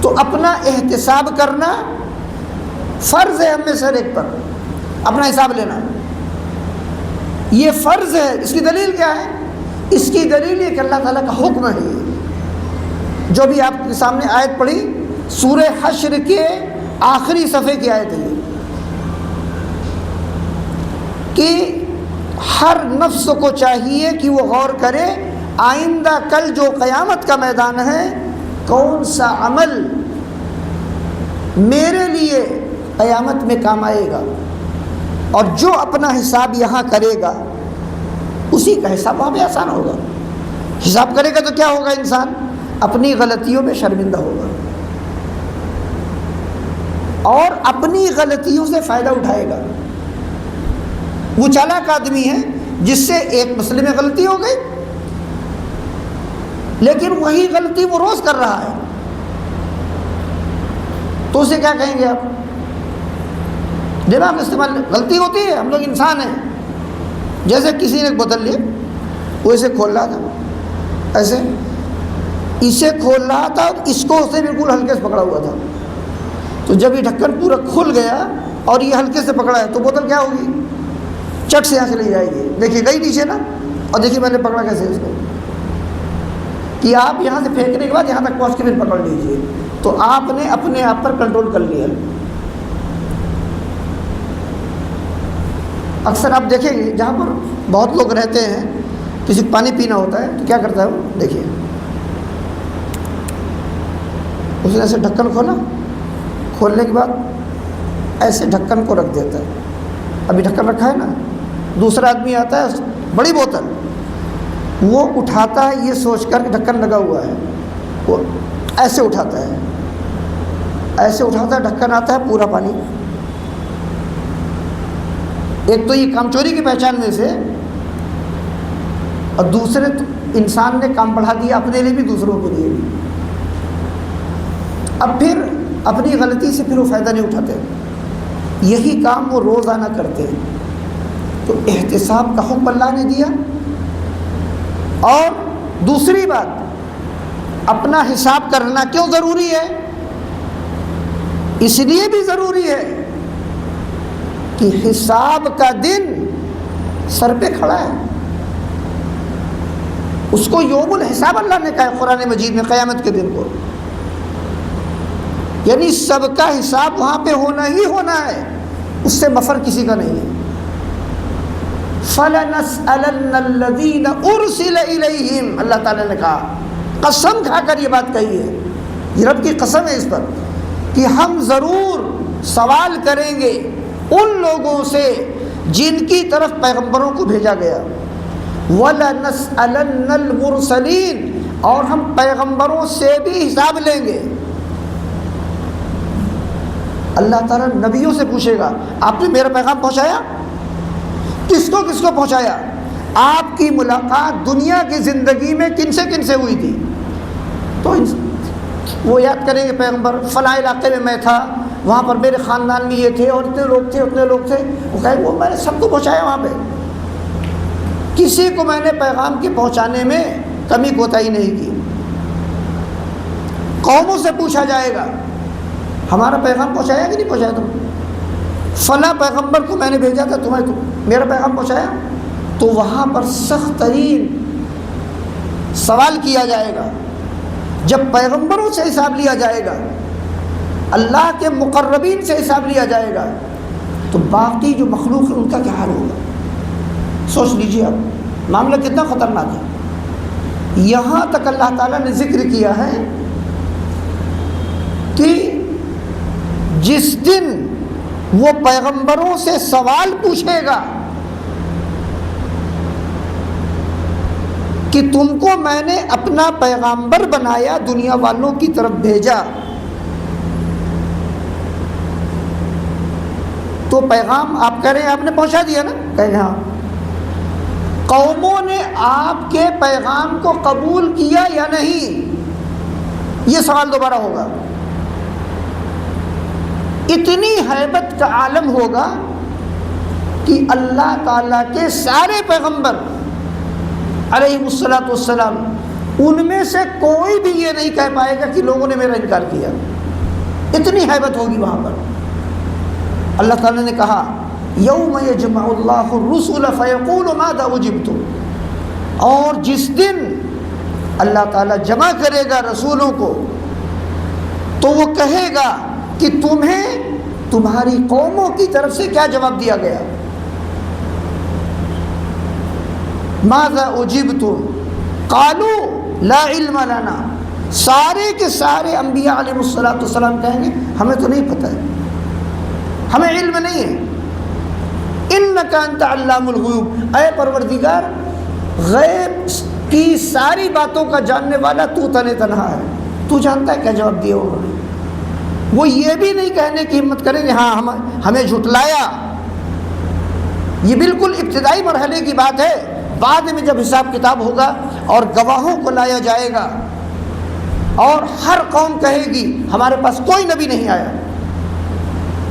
تو اپنا احتساب کرنا فرض ہے ہم میں سے ہر ایک پر، اپنا حساب لینا یہ فرض ہے۔ اس کی دلیل کیا ہے؟ اس کی دلیل یہ کہ اللہ تعالیٰ کا حکم ہے یہ، جو بھی آپ کے سامنے آیت پڑھی، سورہ حشر کے آخری صفحے کی آیت ہے یہ، کہ ہر نفس کو چاہیے کہ وہ غور کرے آئندہ کل جو قیامت کا میدان ہے، کون سا عمل میرے لیے قیامت میں کام آئے گا، اور جو اپنا حساب یہاں کرے گا اسی کا حساب وہاں پہ آسان ہوگا۔ حساب کرے گا تو کیا ہوگا؟ انسان اپنی غلطیوں میں شرمندہ ہوگا اور اپنی غلطیوں سے فائدہ اٹھائے گا۔ وہ چالاک آدمی ہے جس سے ایک مسئلے میں غلطی ہو گئی، لیکن وہی غلطی وہ روز کر رہا ہے، تو اسے کیا کہیں گے آپ؟ دماغ استعمال، غلطی ہوتی ہے، ہم لوگ انسان ہیں۔ جیسے کسی نے ایک بوتل لی، وہ اسے کھول رہا تھا، ایسے اسے کھول رہا تھا اور اس کو اسے بالکل ہلکے سے پکڑا ہوا تھا، تو جب یہ ڈھکن پورا کھل گیا اور یہ ہلکے سے پکڑا ہے تو بوتل کیا ہوگی؟ چٹ سے یہاں سے لے جائے گی، دیکھیے گئی نیچے نا، اور دیکھیے میں نے پکڑا کیسے اس کو، کہ آپ یہاں سے پھینکنے کے بعد یہاں تک پہنچ کے پھر پکڑ لیجیے، تو آپ نے اپنے آپ پر کنٹرول کر لیا۔ اکثر آپ دیکھیں گے جہاں پر بہت لوگ رہتے ہیں، کسی کو پانی پینا ہوتا ہے تو کیا کرتا ہے وہ؟ دیکھیے اس نے ایسے ڈھکن کھولا، کھولنے کے بعد ایسے ڈھکن کو رکھ دیتا ہے، ابھی ڈھکن رکھا ہے نا، دوسرا آدمی آتا ہے بڑی بوتل، وہ اٹھاتا ہے یہ سوچ کر کہ ڈھکن لگا ہوا ہے، وہ ایسے اٹھاتا ہے، ایسے اٹھاتا ہے، ڈھکن آتا ہے پورا پانی۔ ایک تو یہ کام چوری کی پہچان میں سے، اور دوسرے تو انسان نے کام بڑھا دیا اپنے لیے بھی دوسروں کے لیے بھی۔ اب پھر اپنی غلطی سے پھر وہ فائدہ نہیں اٹھاتے، یہی کام وہ روزانہ کرتے ہیں۔ تو احتساب کا حکم اللہ نے دیا، اور دوسری بات اپنا حساب کرنا کیوں ضروری ہے؟ اس لیے بھی ضروری ہے کہ حساب کا دن سر پہ کھڑا ہے، اس کو یوم الحساب اللہ نے کہا ہے قرآن مجید میں، قیامت کے دن کو، یعنی سب کا حساب وہاں پہ ہونا ہی ہونا ہے، اس سے مفر کسی کا نہیں ہے۔ فَلَنَسْأَلَنَّ الَّذِينَ أُرْسِلَ إِلَيْهِمْ، اللہ تعالیٰ نے کہا، قسم کھا کر یہ بات کہی ہے، یہ رب کی قسم ہے اس پر، کہ ہم ضرور سوال کریں گے ان لوگوں سے جن کی طرف پیغمبروں کو بھیجا گیا، وَلَنَسْأَلَنَّ الْمُرْسَلِينَ، اور ہم پیغمبروں سے بھی حساب لیں گے۔ اللہ تعالیٰ نبیوں سے پوچھے گا، آپ نے میرا پیغام پہنچایا؟ کس کو پہنچایا؟ آپ کی ملاقات دنیا کی زندگی میں کن سے ہوئی تھی؟ تو وہ یاد کریں گے پیغمبر فلاں علاقے میں میں تھا، وہاں پر میرے خاندان میں یہ تھے اور اتنے لوگ تھے، وہ کہیں وہ میں نے سب کو پہنچایا، وہاں پہ کسی کو میں نے پیغام کے پہنچانے میں کمی کوتاہی نہیں کی۔ قوموں سے پوچھا جائے گا ہمارا پیغام پہنچایا کہ نہیں پہنچایا تم؟ فلاں پیغمبر کو میں نے بھیجا تھا، تمہیں میرا پیغام پہنچایا؟ تو وہاں پر سخت ترین سوال کیا جائے گا۔ جب پیغمبروں سے حساب لیا جائے گا، اللہ کے مقربین سے حساب لیا جائے گا، تو باقی جو مخلوق ہے ان کا کیا حال ہوگا؟ سوچ لیجیے آپ، معاملہ کتنا خطرناک ہے۔ یہاں تک اللہ تعالیٰ نے ذکر کیا ہے کہ جس دن وہ پیغمبروں سے سوال پوچھے گا کہ تم کو میں نے اپنا پیغمبر بنایا، دنیا والوں کی طرف بھیجا، تو پیغام آپ کہہ رہے ہیں آپ نے پہنچا دیا نا؟ کہیں ہاں۔ قوموں نے آپ کے پیغام کو قبول کیا یا نہیں؟ یہ سوال دوبارہ ہوگا۔ اتنی ہیبت کا عالم ہوگا کہ اللہ تعالیٰ کے سارے پیغمبر علیہ الصلوۃ والسلام، ان میں سے کوئی بھی یہ نہیں کہہ پائے گا کہ لوگوں نے میرا انکار کیا۔ اتنی ہیبت ہوگی وہاں پر۔ اللہ تعالیٰ نے کہا یوم یجمع اللہ الرسل فیقول ماذا اجبتم، اور جس دن اللہ تعالیٰ جمع کرے گا رسولوں کو تو وہ کہے گا کہ تمہیں تمہاری قوموں کی طرف سے کیا جواب دیا گیا۔ ماذا اجبتم قالوا لا علم لنا، سارے کے سارے انبیاء علیہ الصلوۃ والسلام کہیں گے ہمیں تو نہیں پتہ ہے، ہمیں علم نہیں ہے۔ انک انت علام الغیوب، اے پروردگار غیب کی ساری باتوں کا جاننے والا تو تن تنہا ہے، تو جانتا ہے کیا جواب دیا انہوں نے۔ وہ یہ بھی نہیں کہنے کی ہمت کریں گے ہاں ہمیں جھٹلایا۔ یہ بالکل ابتدائی مرحلے کی بات ہے۔ بعد میں جب حساب کتاب ہوگا اور گواہوں کو لایا جائے گا اور ہر قوم کہے گی ہمارے پاس کوئی نبی نہیں آیا،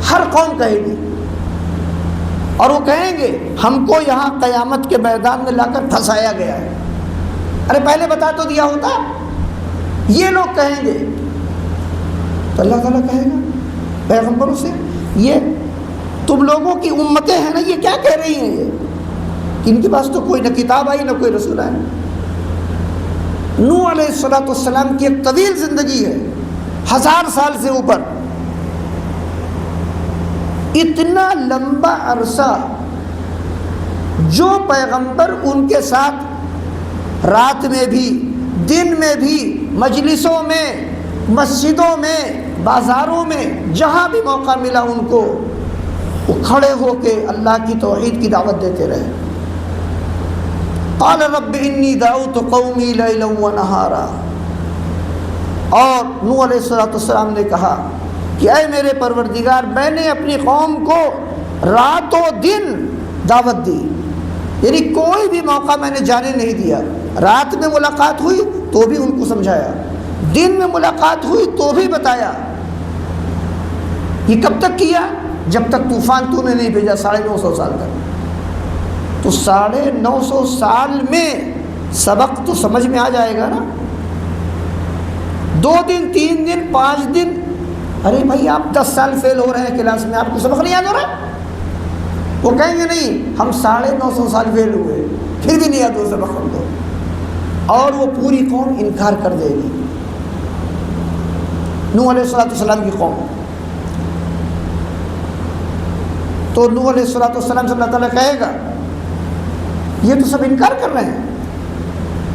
ہر قوم کہے گی، اور وہ کہیں گے ہم کو یہاں قیامت کے میدان میں لا کر پھنسایا گیا ہے، ارے پہلے بتا تو دیا ہوتا۔ یہ لوگ کہیں گے تو اللہ تعالیٰ کہے گا پیغمبروں سے یہ تم لوگوں کی امتیں ہیں نا، یہ کیا کہہ رہی ہیں یہ، ان کے پاس تو کوئی نہ کتاب آئی نہ کوئی رسول آیا۔ نوح علیہ الصلوۃ والسلام کی ایک طویل زندگی ہے، 1000 سال سے اوپر، اتنا لمبا عرصہ جو پیغمبر ان کے ساتھ رات میں بھی دن میں بھی مجلسوں میں مسجدوں میں بازاروں میں جہاں بھی موقع ملا ان کو وہ کھڑے ہو کے اللہ کی توحید کی دعوت دیتے رہے۔ قال رب انی دعوت قومی لیلا ونہارا، اور نوح علیہ السلام نے کہا کہ اے میرے پروردگار میں نے اپنی قوم کو رات و دن دعوت دی، یعنی کوئی بھی موقع میں نے جانے نہیں دیا۔ رات میں ملاقات ہوئی تو بھی ان کو سمجھایا، دن میں ملاقات ہوئی تو بھی بتایا۔ یہ کب تک کیا؟ جب تک طوفان تو نے نہیں بھیجا، 950 سال تک۔ تو 950 سال میں سبق تو سمجھ میں آ جائے گا نا۔ 2 دن 3 دن 5 دن، ارے بھائی آپ 10 سال فیل ہو رہے ہیں کلاس میں، آپ کو سبق نہیں یاد ہو رہا؟ وہ کہیں گے نہیں ہم 950 سال فیل ہوئے پھر بھی نہیں یاد ہو سبق ہم کو، اور وہ پوری قوم انکار کر دے گی۔ نوح علیہ السلام کی قوم، تو نوح علیہ السلام سے اللہ تعالیٰ کہے گا یہ تو سب انکار کر رہے ہیں،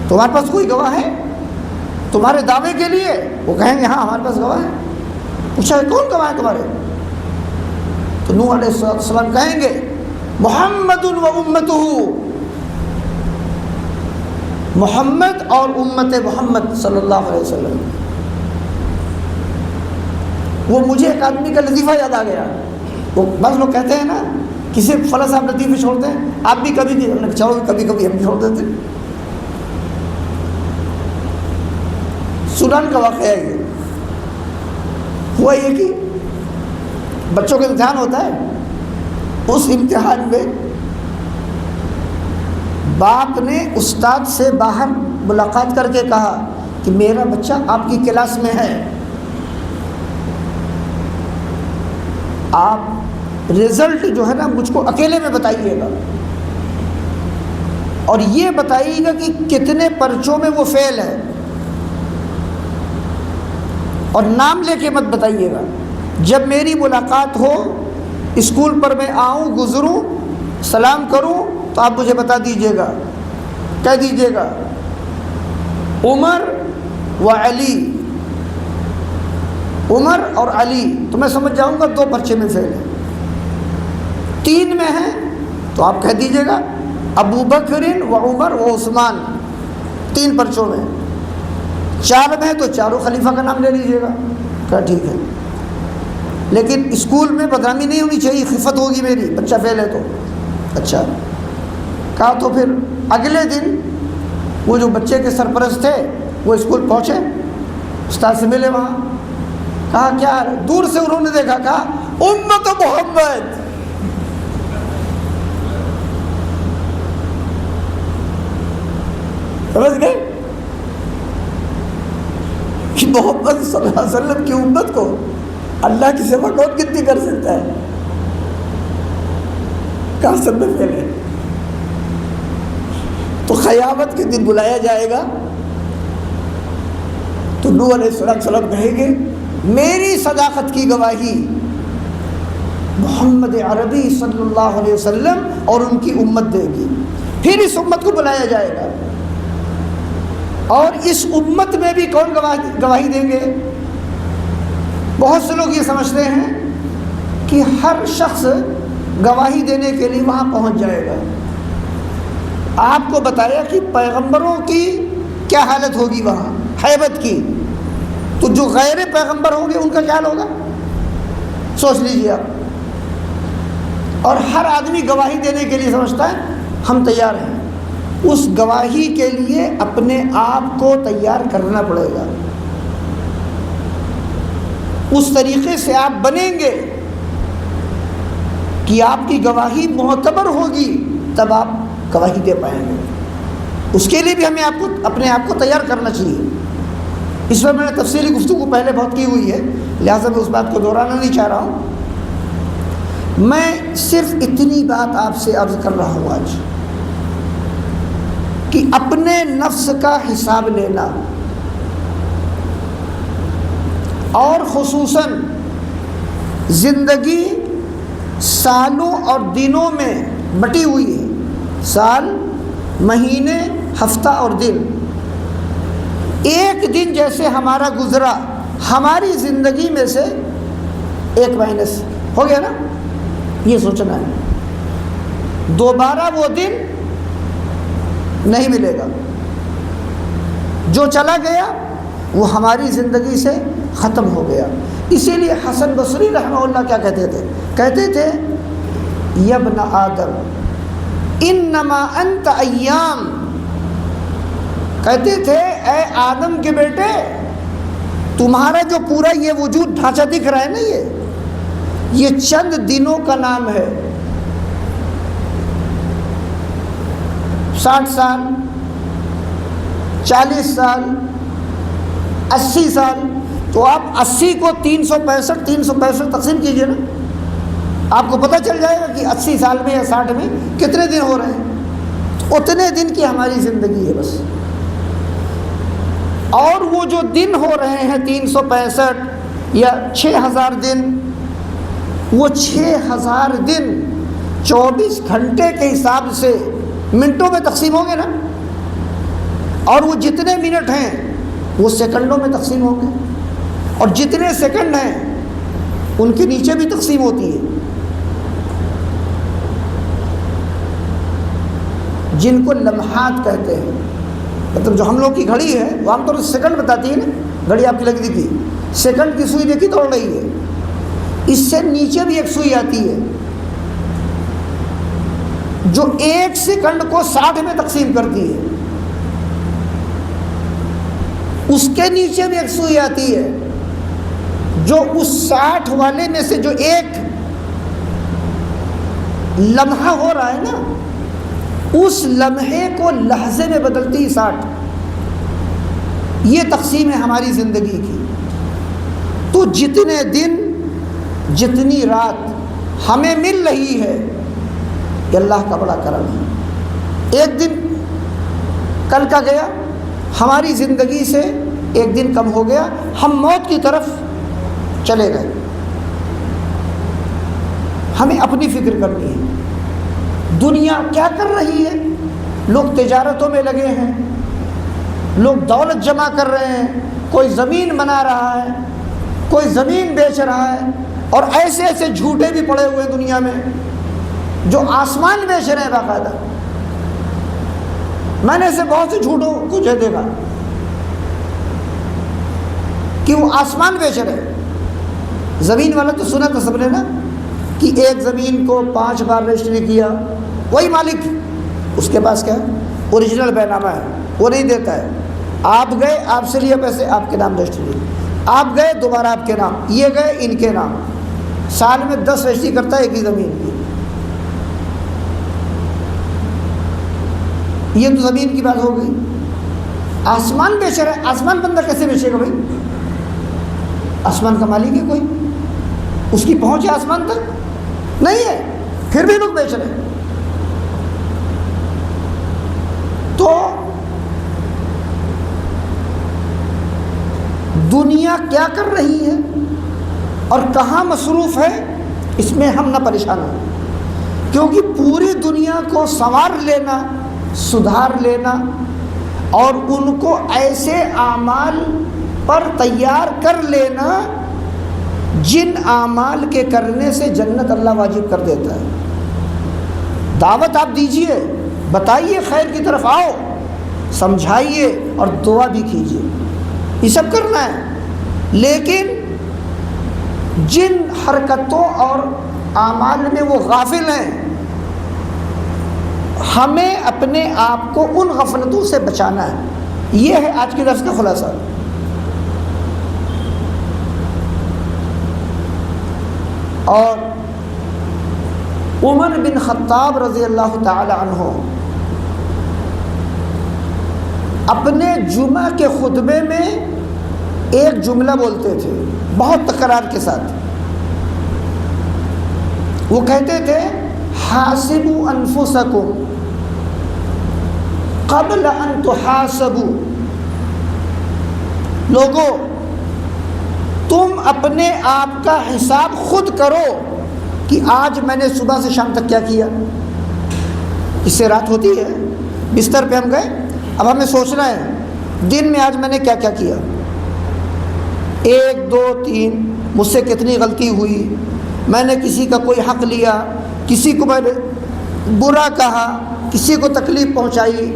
تمہارے پاس کوئی گواہ ہے تمہارے دعوے کے لیے؟ وہ کہیں گے ہاں ہمارے پاس گواہ ہے۔ پوچھا ہے کون گواہ ہے تمہارے؟ تو نوح علیہ السلام کہیں گے محمد و امتہ، محمد اور امت محمد صلی اللہ علیہ وسلم۔ وہ مجھے ایک آدمی کا لطیفہ یاد آ گیا، وہ بعض لوگ کہتے ہیں نا کسی فلاں صاحب لطیفے چھوڑتے ہیں، آپ بھی کبھی چلو کبھی کبھی ہم چھوڑ دیتے۔ سودان کا واقعہ ہے یہ، ہوا یہ کہ بچوں کا امتحان ہوتا ہے، اس امتحان میں باپ نے استاد سے باہر ملاقات کر کے کہا کہ میرا بچہ آپ کی کلاس میں ہے، آپ رزلٹ جو ہے نا مجھ کو اکیلے میں بتائیے گا، اور یہ بتائیے گا کہ کتنے پرچوں میں وہ فیل ہے، اور نام لے کے مت بتائیے گا۔ جب میری ملاقات ہو، اسکول پر میں آؤں گزروں سلام کروں تو آپ مجھے بتا دیجیے گا، کہہ دیجیے گا عمر و علی، عمر اور علی، تو میں سمجھ جاؤں گا 2 پرچے میں فیل ہے۔ 3 میں ہیں تو آپ کہہ دیجیے گا ابو بکر و عمر و عثمان، 3 پرچوں میں۔ 4 میں تو چاروں خلیفہ کا نام لے لیجیے گا، کہا ٹھیک ہے۔ لیکن اسکول میں بدنامی نہیں ہونی چاہیے، خفت ہوگی میری، بچہ فیل ہے تو۔ اچھا کہا تو پھر اگلے دن وہ جو بچے کے سرپرست تھے وہ اسکول پہنچے، استاد سے ملے وہاں، کہا کیا ہے؟ دور سے انہوں نے دیکھا، کہا امت محمد۔ سمجھ گئے کہ محمد صلی اللہ علیہ وسلم کی امت کو اللہ کی سوا کون کتنی کر سکتا ہے؟ کہاں سب میں پھیلے۔ تو قیامت کے دن بلایا جائے گا تو نوح علیہ السلام کہیں گے میری صداقت کی گواہی محمد عربی صلی اللہ علیہ وسلم اور ان کی امت دے گی۔ پھر اس امت کو بلایا جائے گا، اور اس امت میں بھی کون گواہی دیں گے؟ بہت سے لوگ یہ سمجھتے ہیں کہ ہر شخص گواہی دینے کے لیے وہاں پہنچ جائے گا۔ آپ کو بتایا کہ پیغمبروں کی کیا حالت ہوگی وہاں، ہیبت کی، تو جو غیر پیغمبر ہوں گے ان کا کیا حال ہوگا، سوچ لیجیے آپ۔ اور ہر آدمی گواہی دینے کے لیے سمجھتا ہے ہم تیار ہیں، اس گواہی کے لیے اپنے آپ کو تیار کرنا پڑے گا، اس طریقے سے آپ بنیں گے کہ آپ کی گواہی معتبر ہوگی، تب آپ گواہی دے پائیں گے۔ اس کے لیے بھی ہمیں اپنے آپ کو تیار کرنا چاہیے۔ اس پر میں نے تفصیلی گفتگو پہلے بہت کی ہوئی ہے، لہٰذا میں اس بات کو دہرانا نہیں چاہ رہا ہوں۔ میں صرف اتنی بات آپ سے عرض کر رہا ہوں آج کہ اپنے نفس کا حساب لینا، اور خصوصاً زندگی سالوں اور دنوں میں بٹی ہوئی ہے، سال، مہینے، ہفتہ اور دن۔ ایک دن جیسے ہمارا گزرا ہماری زندگی میں سے ایک مائنس ہو گیا نا، یہ سوچنا ہے، دوبارہ وہ دن نہیں ملے گا، جو چلا گیا وہ ہماری زندگی سے ختم ہو گیا۔ اسی لیے حسن بصری رحمہ اللہ کیا کہتے تھے یا ابن آدم انما انت ایام، کہتے تھے اے آدم کے بیٹے تمہارا جو پورا یہ وجود ڈھانچہ دکھ رہا ہے نا، یہ چند دنوں کا نام ہے۔ 60 سال، 40 سال، 80 سال، تو آپ 80 کو 365 تقسیم کیجئے نا، آپ کو پتہ چل جائے گا کہ 80 سال میں یا 60 میں کتنے دن ہو رہے ہیں۔ اتنے دن کی ہماری زندگی ہے بس، اور وہ جو دن ہو رہے ہیں 365 یا 6000 دن، وہ 6000 دن 24 گھنٹے کے حساب سے منٹوں میں تقسیم ہوں گے نا، اور وہ جتنے منٹ ہیں وہ سیکنڈوں میں تقسیم ہوں گے، اور جتنے سیکنڈ ہیں ان کے نیچے بھی تقسیم ہوتی ہے۔ جن کو لمحات کہتے ہیں، مطلب جو ہم لوگ کی گھڑی ہے وہ عام طور سے سیکنڈ بتاتی ہے نا، گھڑی آپ کی لگی تھی، سیکنڈ کی سوئی دیکھی دوڑ رہی ہے، اس سے نیچے بھی ایک سوئی آتی ہے جو 1 سیکنڈ کو 60 میں تقسیم کرتی ہے، اس کے نیچے بھی ایک سوئی آتی ہے جو اس 60 والے میں سے جو ایک لمحہ ہو رہا ہے نا، اس لمحے کو لحظے میں بدلتی 60۔ یہ تقسیم ہے ہماری زندگی کی۔ تو جتنے دن، جتنی رات ہمیں مل رہی ہے یہ اللہ کا بڑا کرم ہے۔ ایک دن کل کا گیا، ہماری زندگی سے ایک دن کم ہو گیا، ہم موت کی طرف چلے گئے۔ ہمیں اپنی فکر کرنی ہے، دنیا کیا کر رہی ہے؟ لوگ تجارتوں میں لگے ہیں، لوگ دولت جمع کر رہے ہیں، کوئی زمین بنا رہا ہے، کوئی زمین بیچ رہا ہے، اور ایسے ایسے جھوٹے بھی پڑے ہوئے دنیا میں جو آسمان بیچ رہے ہیں باقاعدہ۔ میں نے ایسے بہت سے جھوٹوں کو دیکھا کہ وہ آسمان بیچ رہے ہیں۔ زمین والا تو سنا تھا سب نے نا کہ ایک زمین کو 5 بار رجسٹری کیا، وہی مالک، اس کے پاس کیا اوریجنل بے نامہ ہے، وہ نہیں دیتا ہے۔ آپ گئے، آپ سے لیا پیسے، آپ کے نام رجسٹری، آپ گئے دوبارہ آپ کے نام، یہ گئے ان کے نام، سال میں 10 رجسٹری کرتا ہے ایک ہی زمین کی۔ یہ تو زمین کی بات ہو گئی۔ آسمان بیچ رہا ہے، آسمان بندہ کیسے بیچے گا بھائی؟ آسمان کا مالک ہے کوئی؟ اس کی پہنچ ہے آسمان تک؟ نہیں ہے، پھر بھی لوگ بیچ رہے ہیں۔ تو دنیا کیا کر رہی ہے اور کہاں مصروف ہے، اس میں ہم نہ پریشان ہوں، کیونکہ پوری دنیا کو سنوار لینا، سدھار لینا اور ان کو ایسے اعمال پر تیار کر لینا جن اعمال کے کرنے سے جنت اللہ واجب کر دیتا ہے۔ دعوت آپ دیجئے، بتائیے، خیر کی طرف آؤ، سمجھائیے اور دعا بھی کیجیے، یہ سب کرنا ہے۔ لیکن جن حرکتوں اور اعمال میں وہ غافل ہیں، ہمیں اپنے آپ کو ان غفلتوں سے بچانا ہے۔ یہ ہے آج کے درس کا خلاصہ۔ اور عمر بن خطاب رضی اللہ تعالی عنہ اپنے جمعہ کے خطبے میں ایک جملہ بولتے تھے بہت تکرار کے ساتھ۔ وہ کہتے تھے حاسبوا انفسکم قبل ان تحاسبوا، لوگو تم اپنے آپ کا حساب خود کرو کہ آج میں نے صبح سے شام تک کیا کیا۔ اس سے رات ہوتی ہے، بستر پہ ہم گئے، اب ہمیں سوچنا ہے دن میں آج میں نے کیا کیا کیا، 1 2 3 مجھ سے کتنی غلطی ہوئی، میں نے کسی کا کوئی حق لیا، کسی کو میں نے برا کہا، کسی کو تکلیف پہنچائی،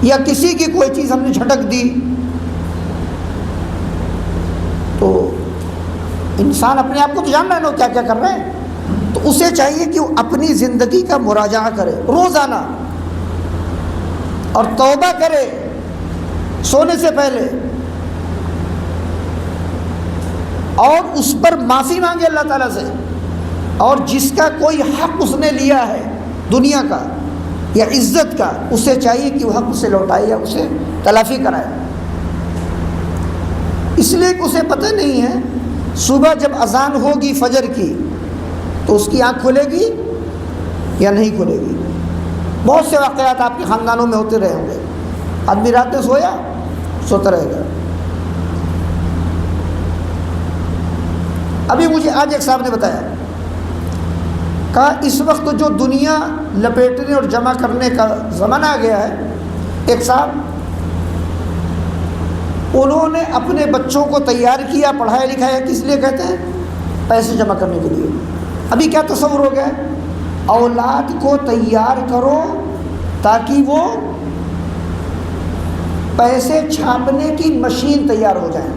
یا کسی کی کوئی چیز ہم نے جھٹک دی۔ تو انسان اپنے آپ کو تو جان رہا ہے نا کیا کیا کر رہے ہیں، تو اسے چاہیے کہ وہ اپنی زندگی کا مراجعہ کرے روزانہ اور توبہ کرے سونے سے پہلے، اور اس پر معافی مانگے اللہ تعالیٰ سے، اور جس کا کوئی حق اس نے لیا ہے دنیا کا یا عزت کا، اسے چاہیے کہ وہ حق اسے لوٹائے یا اسے تلافی کرائے۔ اس لیے کہ اسے پتہ نہیں ہے صبح جب اذان ہوگی فجر کی تو اس کی آنکھ کھلے گی یا نہیں کھلے گی۔ بہت سے واقعات آپ کے خاندانوں میں ہوتے رہے ہوں گے، آدمی رات میں سویا سوتا رہے گا۔ ابھی مجھے آج ایک صاحب نے بتایا، کہا اس وقت جو دنیا لپیٹنے اور جمع کرنے کا زمانہ آ گیا ہے، ایک صاحب انہوں نے اپنے بچوں کو تیار کیا، پڑھایا لکھایا، کس لیے کہتے ہیں؟ پیسے جمع کرنے کے لیے۔ ابھی کیا تصور ہو گیا ہے؟ اولاد کو تیار کرو تاکہ وہ پیسے چھاپنے کی مشین تیار ہو جائیں۔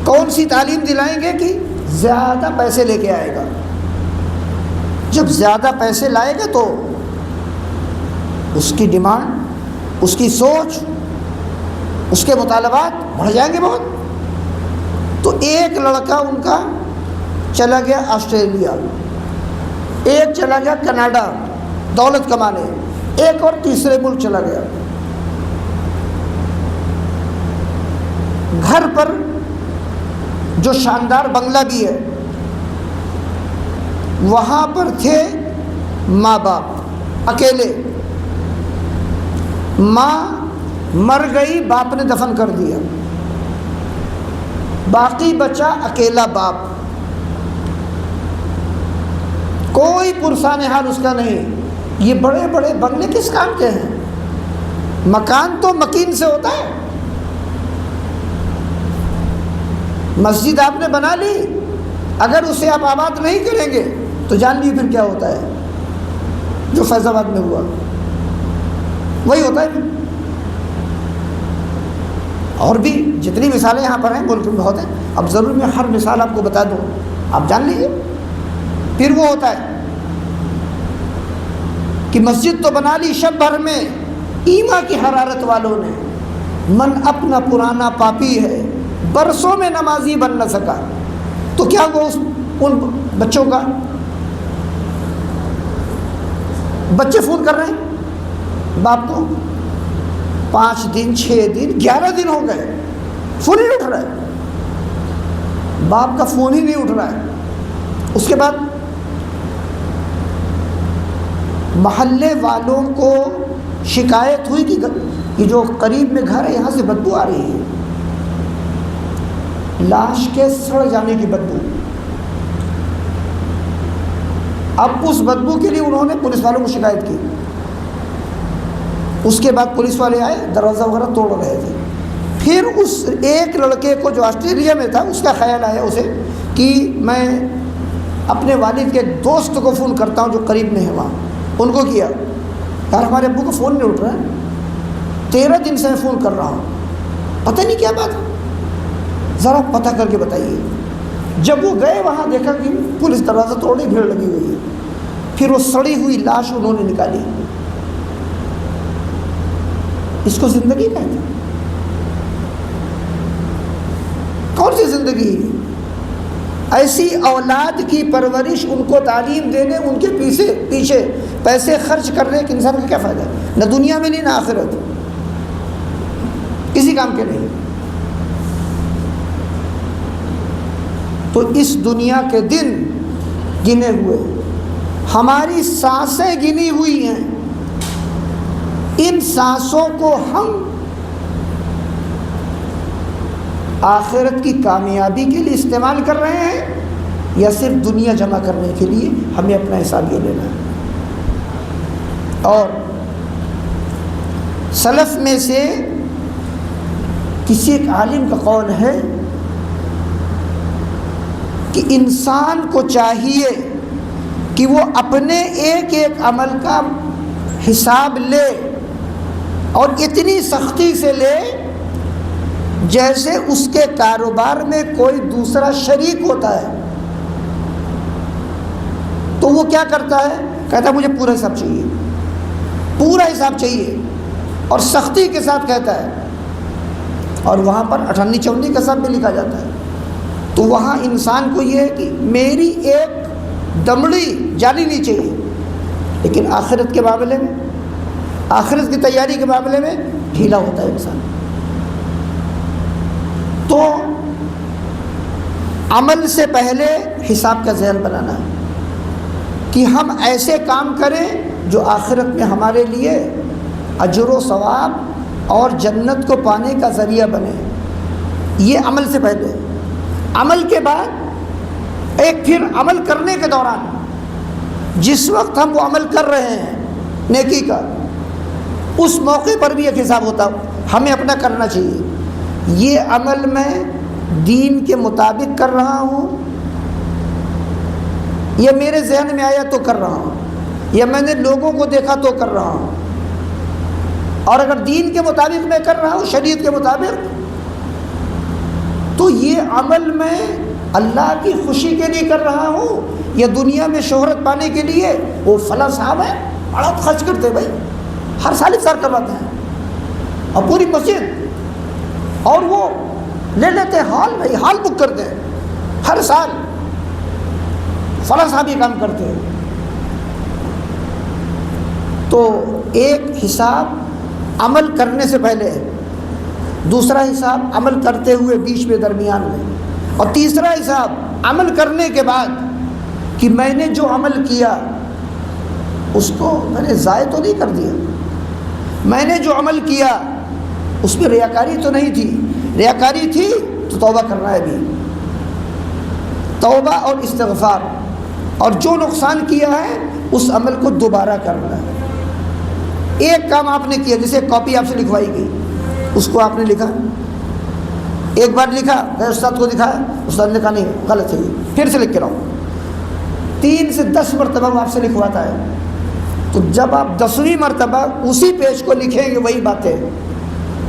کون سی تعلیم دلائیں گے کہ زیادہ پیسے لے کے آئے گا؟ جب زیادہ پیسے لائے گا تو اس کی ڈیمانڈ، اس کی سوچ، اس کے مطالبات بڑھ جائیں گے بہت۔ تو ایک لڑکا ان کا چلا گیا آسٹریلیا، ایک چلا گیا کینیڈا دولت کمانے، ایک اور تیسرے ملک چلا گیا۔ گھر پر جو شاندار بنگلہ بھی ہے، وہاں پر تھے ماں باپ اکیلے، ماں مر گئی، باپ نے دفن کر دیا، باقی بچا اکیلا باپ، کوئی پرسان حال اس کا نہیں۔ یہ بڑے بڑے بنگلے کس کام کے ہیں؟ مکان تو مکین سے ہوتا ہے۔ مسجد آپ نے بنا لی، اگر اسے آپ آباد نہیں کریں گے تو جان لیے پھر کیا ہوتا ہے، جو فیض آباد میں ہوا وہی ہوتا ہے۔ اور بھی جتنی مثالیں یہاں پر ہیں ملک میں بہت ہیں، اب ضرور میں ہر مثال آپ کو بتا دوں، آپ جان لیجیے۔ پھر وہ ہوتا ہے کہ مسجد تو بنا لی شب بھر میں ایما کی حرارت والوں نے، من اپنا پرانا پاپی ہے برسوں میں نمازی بن نہ سکا، تو کیا وہ ان بچوں کا، بچے فون کر رہے ہیں باپ کو، 5 دن 6 دن 11 دن ہو گئے، فون ہی نہیں اٹھ رہا ہے، باپ کا فون ہی نہیں اٹھ رہا ہے۔ اس کے بعد محلے والوں کو شکایت ہوئی کہ جو قریب میں گھر ہے یہاں سے بدبو آ رہی ہے، لاش کے سڑ جانے کی بدبو۔ اب اس بدبو کے لیے انہوں نے پولیس والوں کو شکایت کی، اس کے بعد پولیس والے آئے، دروازہ وغیرہ توڑ رہے تھے۔ پھر اس ایک لڑکے کو جو آسٹریلیا میں تھا اس کا خیال آیا اسے کہ میں اپنے والد کے ایک دوست کو فون کرتا ہوں جو قریب میں ہے وہاں، ان کو کیا، یار ہمارے ابو کو فون نہیں اٹھ رہا ہے، 13 دن سے میں فون کر رہا ہوں، پتہ نہیں کیا بات ہے، ذرا پتہ کر کے بتائیے۔ جب وہ گئے وہاں دیکھا کہ پولیس دروازہ توڑنے بھیڑ لگی ہوئی ہے، پھر وہ سڑی ہوئی لاش انہوں نے نکالی۔ اس کو زندگی کہتے ہیں؟ کون سی زندگی؟ ایسی اولاد کی پرورش، ان کو تعلیم دینے، ان کے پیچھے پیسے خرچ کرنے کے انسان کا کیا فائدہ ہے؟ نہ دنیا میں نہیں نہ آخرت، کسی کام کے نہیں۔ تو اس دنیا کے دن گنے ہوئے، ہماری سانسیں گنی ہوئی ہیں، ان سانسوں کو ہم آخرت کی کامیابی کے لیے استعمال کر رہے ہیں یا صرف دنیا جمع کرنے کے لیے؟ ہمیں اپنا حساب یہ لینا ہے۔ اور سلف میں سے کسی ایک عالم کا قول ہے کہ انسان کو چاہیے کہ وہ اپنے ایک ایک عمل کا حساب لے، اور اتنی سختی سے لے جیسے اس کے کاروبار میں کوئی دوسرا شریک ہوتا ہے۔ تو وہ کیا کرتا ہے؟ کہتا ہے مجھے پورا حساب چاہیے، پورا حساب چاہیے، اور سختی کے ساتھ کہتا ہے، اور وہاں پر 98 94 کا حساب بھی لکھا جاتا ہے۔ تو وہاں انسان کو یہ ہے کہ میری ایک دمڑی جانی نہیں چاہیے، لیکن آخرت کے معاملے میں، آخرت کی تیاری کے معاملے میں ڈھیلا ہوتا ہے انسان۔ تو عمل سے پہلے حساب کا ذہن بنانا ہے کہ ہم ایسے کام کریں جو آخرت میں ہمارے لیے اجر و ثواب اور جنت کو پانے کا ذریعہ بنے۔ یہ عمل سے پہلے۔ عمل کے بعد ایک پھر عمل کرنے کے دوران جس وقت ہم وہ عمل کر رہے ہیں نیکی کا، اس موقع پر بھی ایک حساب ہوتا ہمیں اپنا کرنا چاہیے۔ یہ عمل میں دین کے مطابق کر رہا ہوں، یا میرے ذہن میں آیا تو کر رہا ہوں، یا میں نے لوگوں کو دیکھا تو کر رہا ہوں۔ اور اگر دین کے مطابق میں کر رہا ہوں، شریعت کے مطابق، تو یہ عمل میں اللہ کی خوشی کے لیے کر رہا ہوں یا دنیا میں شہرت پانے کے لیے۔ وہ فلاں صاحب ہے بڑا خرچ کرتے بھائی، ہر سال افطار کرواتے ہیں، اور پوری مسجد، اور وہ لے لیتے ہیں ہال، بھائی ہال بک کرتے ہیں ہر سال، فلاں صاحب یہ کام کرتے ہیں۔ تو ایک حساب عمل کرنے سے پہلے ہے، دوسرا حساب عمل کرتے ہوئے بیچ میں درمیان میں، اور تیسرا حساب عمل کرنے کے بعد کہ میں نے جو عمل کیا اس کو میں نے ضائع تو نہیں کر دیا، میں نے جو عمل کیا اس میں ریاکاری تو نہیں تھی، ریاکاری تھی تو توبہ کرنا ہے بھی، توبہ اور استغفار، اور جو نقصان کیا ہے اس عمل کو دوبارہ کرنا ہے۔ ایک کام آپ نے کیا، جیسے کاپی آپ سے لکھوائی گئی، اس کو آپ نے لکھا، ایک بار لکھا، استاد کو دکھایا، استاد نے کہا نہیں غلط ہے، پھر سے لکھ کے لاؤ، 3 سے 10 مرتبہ وہ آپ سے لکھواتا ہے۔ تو جب آپ 10ویں مرتبہ اسی پیج کو لکھیں گے وہی باتیں،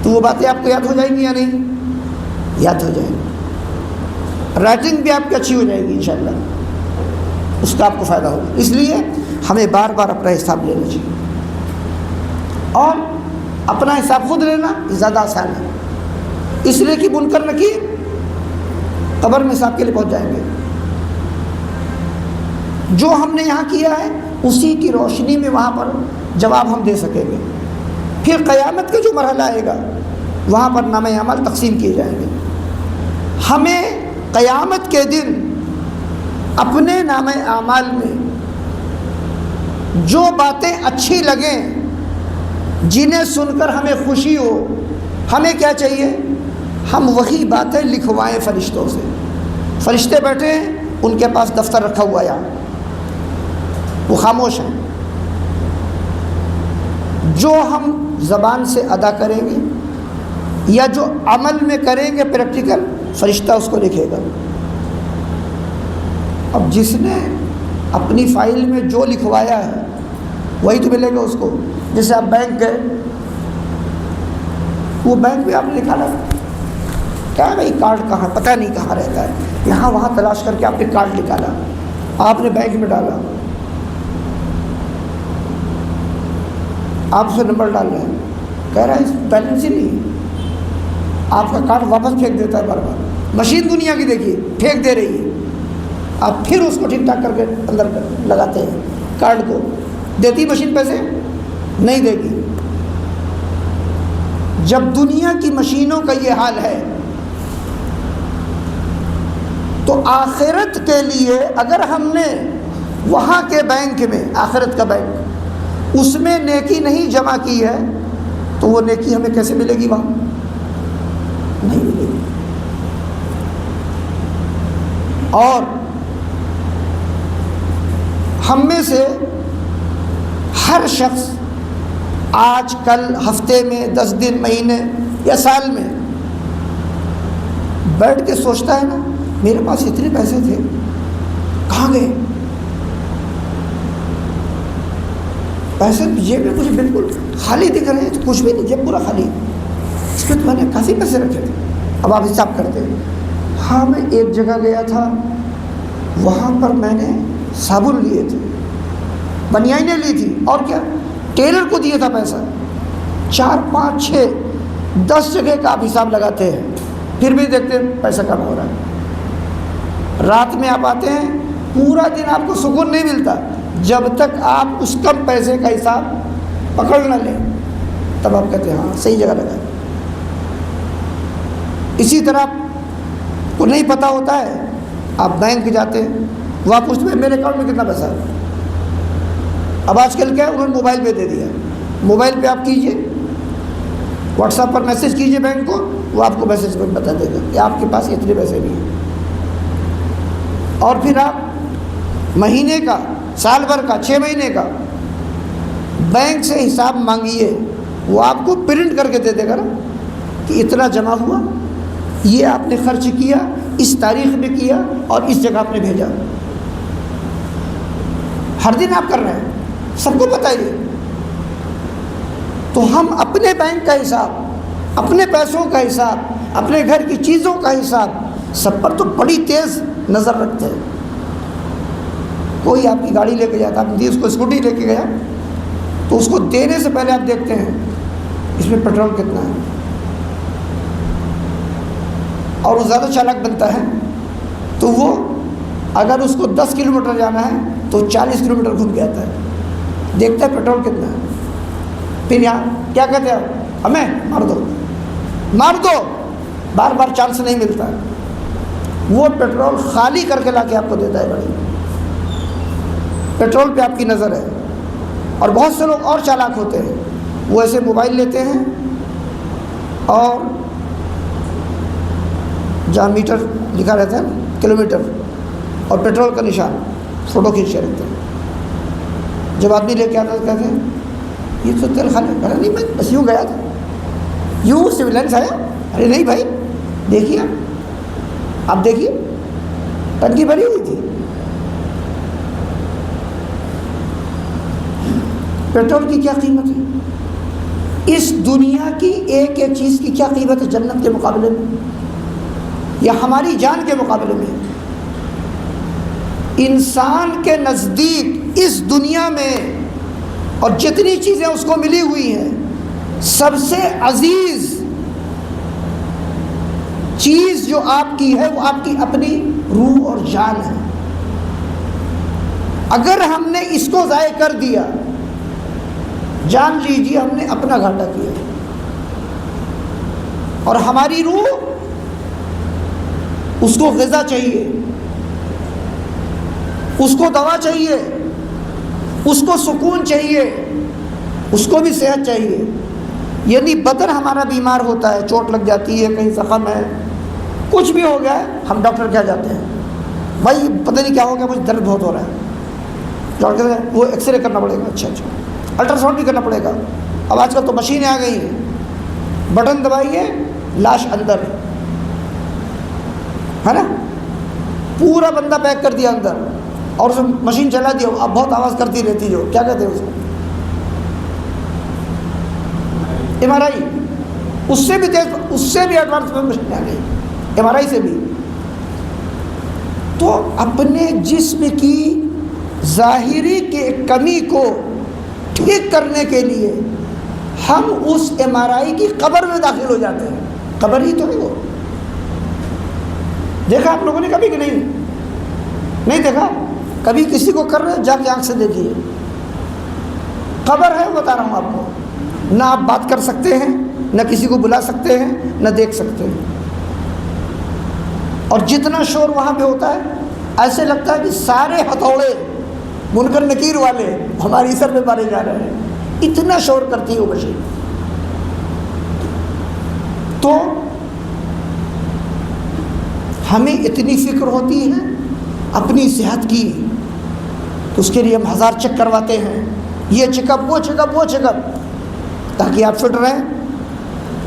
تو وہ باتیں آپ کو یاد ہو جائیں گی یا نہیں؟ یاد ہو جائیں گی۔ رائٹنگ بھی آپ کی اچھی ہو جائے گی انشاءاللہ، اس کا آپ کو فائدہ ہوگا۔ اس لیے ہمیں بار بار اپنا حساب لینا چاہیے، اور اپنا حساب خود لینا زیادہ آسان ہے، اس لیے کہ منکر نکیر قبر میں حساب کے لیے پہنچ جائیں گے۔ جو ہم نے یہاں کیا ہے اسی کی روشنی میں وہاں پر جواب ہم دے سکیں گے۔ پھر قیامت کا جو مرحلہ آئے گا وہاں پر نامہ اعمال تقسیم کیے جائیں گے۔ ہمیں قیامت کے دن اپنے نامہ اعمال میں جو باتیں اچھی لگیں، جنہیں سن کر ہمیں خوشی ہو، ہمیں کیا چاہیے؟ ہم وہی باتیں لکھوائیں فرشتوں سے۔ فرشتے بیٹھے ہیں، ان کے پاس دفتر رکھا ہوا ہے، وہ خاموش ہیں۔ جو ہم زبان سے ادا کریں گے یا جو عمل میں کریں گے پریکٹیکل، فرشتہ اس کو لکھے گا۔ اب جس نے اپنی فائل میں جو لکھوایا ہے وہی تو ملے گا اس کو۔ جیسے آپ بینک گئے، وہ بینک میں آپ نے نکالا، کیا ہے بھائی کارڈ کہاں، پتہ نہیں کہاں رہتا ہے، یہاں وہاں تلاش کر کے آپ نے کارڈ نکالا، آپ نے بینک میں ڈالا، آپ اسے نمبر ڈال رہے ہیں، کہہ رہا ہے بیلنس ہی نہیں، آپ کا کارڈ واپس پھینک دیتا ہے بار بار۔ مشین دنیا کی دیکھیے پھینک دے رہی ہے، آپ پھر اس کو ٹھیک ٹھاک کر کے اندر لگاتے ہیں کارڈ کو، دیتی مشین پیسے نہیں دے گی۔ جب دنیا کی مشینوں کا یہ حال ہے تو آخرت کے لیے اگر ہم نے وہاں کے بینک میں، آخرت کا بینک، اس میں نیکی نہیں جمع کی ہے تو وہ نیکی ہمیں کیسے ملے گی؟ وہاں نہیں ملے گی۔ اور ہم میں سے ہر شخص آج کل ہفتے میں 10 دن، مہینے یا سال میں بیٹھ کے سوچتا ہے نا، میرے پاس اتنے پیسے تھے کہاں گئے؟ پیسے جیب میں مجھے بالکل خالی دکھ رہے ہیں، کچھ بھی نہیں، جیب پورا خالی، اس میں تو میں نے کافی پیسے رکھے تھے۔ اب آپ حساب کرتے ہیں، ہاں میں ایک جگہ گیا تھا، وہاں پر میں نے صابن لیے تھے، بنیانیں لی تھی، اور کیا ٹیلر کو دیا تھا پیسہ۔ 4 5 6 10 جگہ کا آپ حساب لگاتے ہیں، پھر بھی دیکھتے ہیں پیسہ کم ہو رہا ہے۔ رات میں آپ آتے ہیں، پورا دن آپ کو سکون نہیں ملتا جب تک آپ اس کم پیسے کا حساب پکڑ نہ لیں، تب آپ کہتے ہیں ہاں صحیح جگہ لگا۔ اسی طرح کو نہیں پتہ ہوتا ہے، آپ بینک جاتے ہیں، وہاں پوچھتے ہیں میرے اکاؤنٹ میں کتنا پیسہ ہے۔ اب آج کل کیا ہے، انہوں نے موبائل پہ دے دیا، موبائل پہ آپ کیجئے، واٹس ایپ پر میسج کیجئے بینک کو، وہ آپ کو میسج پر بتا دے گا کہ آپ کے پاس اتنے پیسے بھی ہیں۔ اور پھر آپ مہینے کا، سال بھر کا، 6 مہینے کا بینک سے حساب مانگیے، وہ آپ کو پرنٹ کر کے دے دے گا نا کہ اتنا جمع ہوا، یہ آپ نے خرچ کیا، اس تاریخ میں کیا، اور اس جگہ آپ نے بھیجا۔ ہر دن آپ کر رہے ہیں، سب کو پتہ ہے۔ تو ہم اپنے بینک کا حساب، اپنے پیسوں کا حساب، اپنے گھر کی چیزوں کا حساب، سب پر تو بڑی تیز نظر رکھتے ہیں۔ کوئی آپ کی گاڑی لے کے جاتا، آپ نے اس کو اسکوٹی لے کے گیا تو اس کو دینے سے پہلے آپ دیکھتے ہیں اس میں پیٹرول کتنا ہے، اور وہ زیادہ چالاک بنتا ہے تو وہ اگر اس کو 10 کلومیٹر جانا ہے تو 40 کلومیٹر گھوم کے آتا ہے، دیکھتا ہے پیٹرول کتنا ہے۔ پھر یہاں کیا کہتے ہیں، ہمیں مار دو، مار دو، بار بار چانس نہیں ملتا، وہ پیٹرول خالی کر کے لا کے آپ کو دیتا ہے۔ بڑی پیٹرول پہ آپ کی نظر ہے۔ اور بہت سے لوگ اور چالاک ہوتے ہیں، وہ ایسے موبائل لیتے ہیں اور جہاں میٹر لکھا رہتا ہے نا، کلومیٹر اور پیٹرول کا نشان، فوٹو کھینچ کے رکھتے ہیں۔ جب آدمی لے کے آتا ہے تو کہتے ہیں یہ تو تیل خالی، ارے نہیں میں بس یوں گیا تھا، یوں سویلنس آیا، ارے نہیں بھائی دیکھیے آپ دیکھیے ٹنکی بھری ہوئی تھی۔ پیٹرول کی کیا قیمت ہے؟ اس دنیا کی ایک ایک چیز کی کیا قیمت ہے جنت کے مقابلے میں یا ہماری جان کے مقابلے میں؟ انسان کے نزدیک اس دنیا میں اور جتنی چیزیں اس کو ملی ہوئی ہیں، سب سے عزیز چیز جو آپ کی ہے وہ آپ کی اپنی روح اور جان ہے۔ اگر ہم نے اس کو ضائع کر دیا، جان لیجیے ہم نے اپنا گھاٹا کیا۔ اور ہماری روح، اس کو غذا چاہیے، اس کو دوا چاہیے، اس کو سکون چاہیے، اس کو بھی صحت چاہیے۔ یعنی بدن ہمارا بیمار ہوتا ہے، چوٹ لگ جاتی ہے، کہیں زخم ہے، کچھ بھی ہو گیا ہے، ہم ڈاکٹر کیا جاتے ہیں، بھائی پتہ نہیں کیا ہو گیا، مجھے درد بہت ہو رہا ہے۔ ڈاکٹر کہتے ہیں وہ ایکس رے کرنا پڑے گا، اچھا الٹرا ساؤنڈ بھی کرنا پڑے گا۔ اب آج کل تو مشینیں آ گئی ہیں، بٹن دبائیے لاش اندر، ہے نا، پورا بندہ پیک کر دیا اندر، اور اس مشین چلا دیا، اب بہت آواز کرتی رہتی، جو کیا کہتے ہیں اس کو، MRI، اس سے بھی تیز، اس سے بھی ایڈوانس مشین آ گئی، MRI سے بھی۔ تو اپنے جسم کی ظاہری کے کمی کو ٹھیک کرنے کے لیے ہم اس MRI کی قبر میں داخل ہو جاتے ہیں۔ قبر ہی تو ہے وہ، دیکھا آپ لوگوں نے کبھی کہ نہیں دیکھا؟ کبھی کسی کو کر رہے جا کے آنکھ سے دیکھیے، قبر ہے، بتا رہا ہوں آپ کو، نہ آپ بات کر سکتے ہیں، نہ کسی کو بلا سکتے ہیں، نہ دیکھ سکتے ہیں۔ اور جتنا شور وہاں پہ ہوتا ہے، ایسے لگتا ہے کہ سارے ہتھوڑے منکر نکیر والے ہماری سر پہ مارے جا رہے ہیں، اتنا شور کرتی ہے وہ مشین۔ تو ہمیں اتنی فکر ہوتی ہے اپنی صحت کی، تو اس کے لیے ہم 1000 چیک کرواتے ہیں، یہ چیک اپ، وہ چیک اپ، وہ چیک اپ، تاکہ آپ فٹ رہیں۔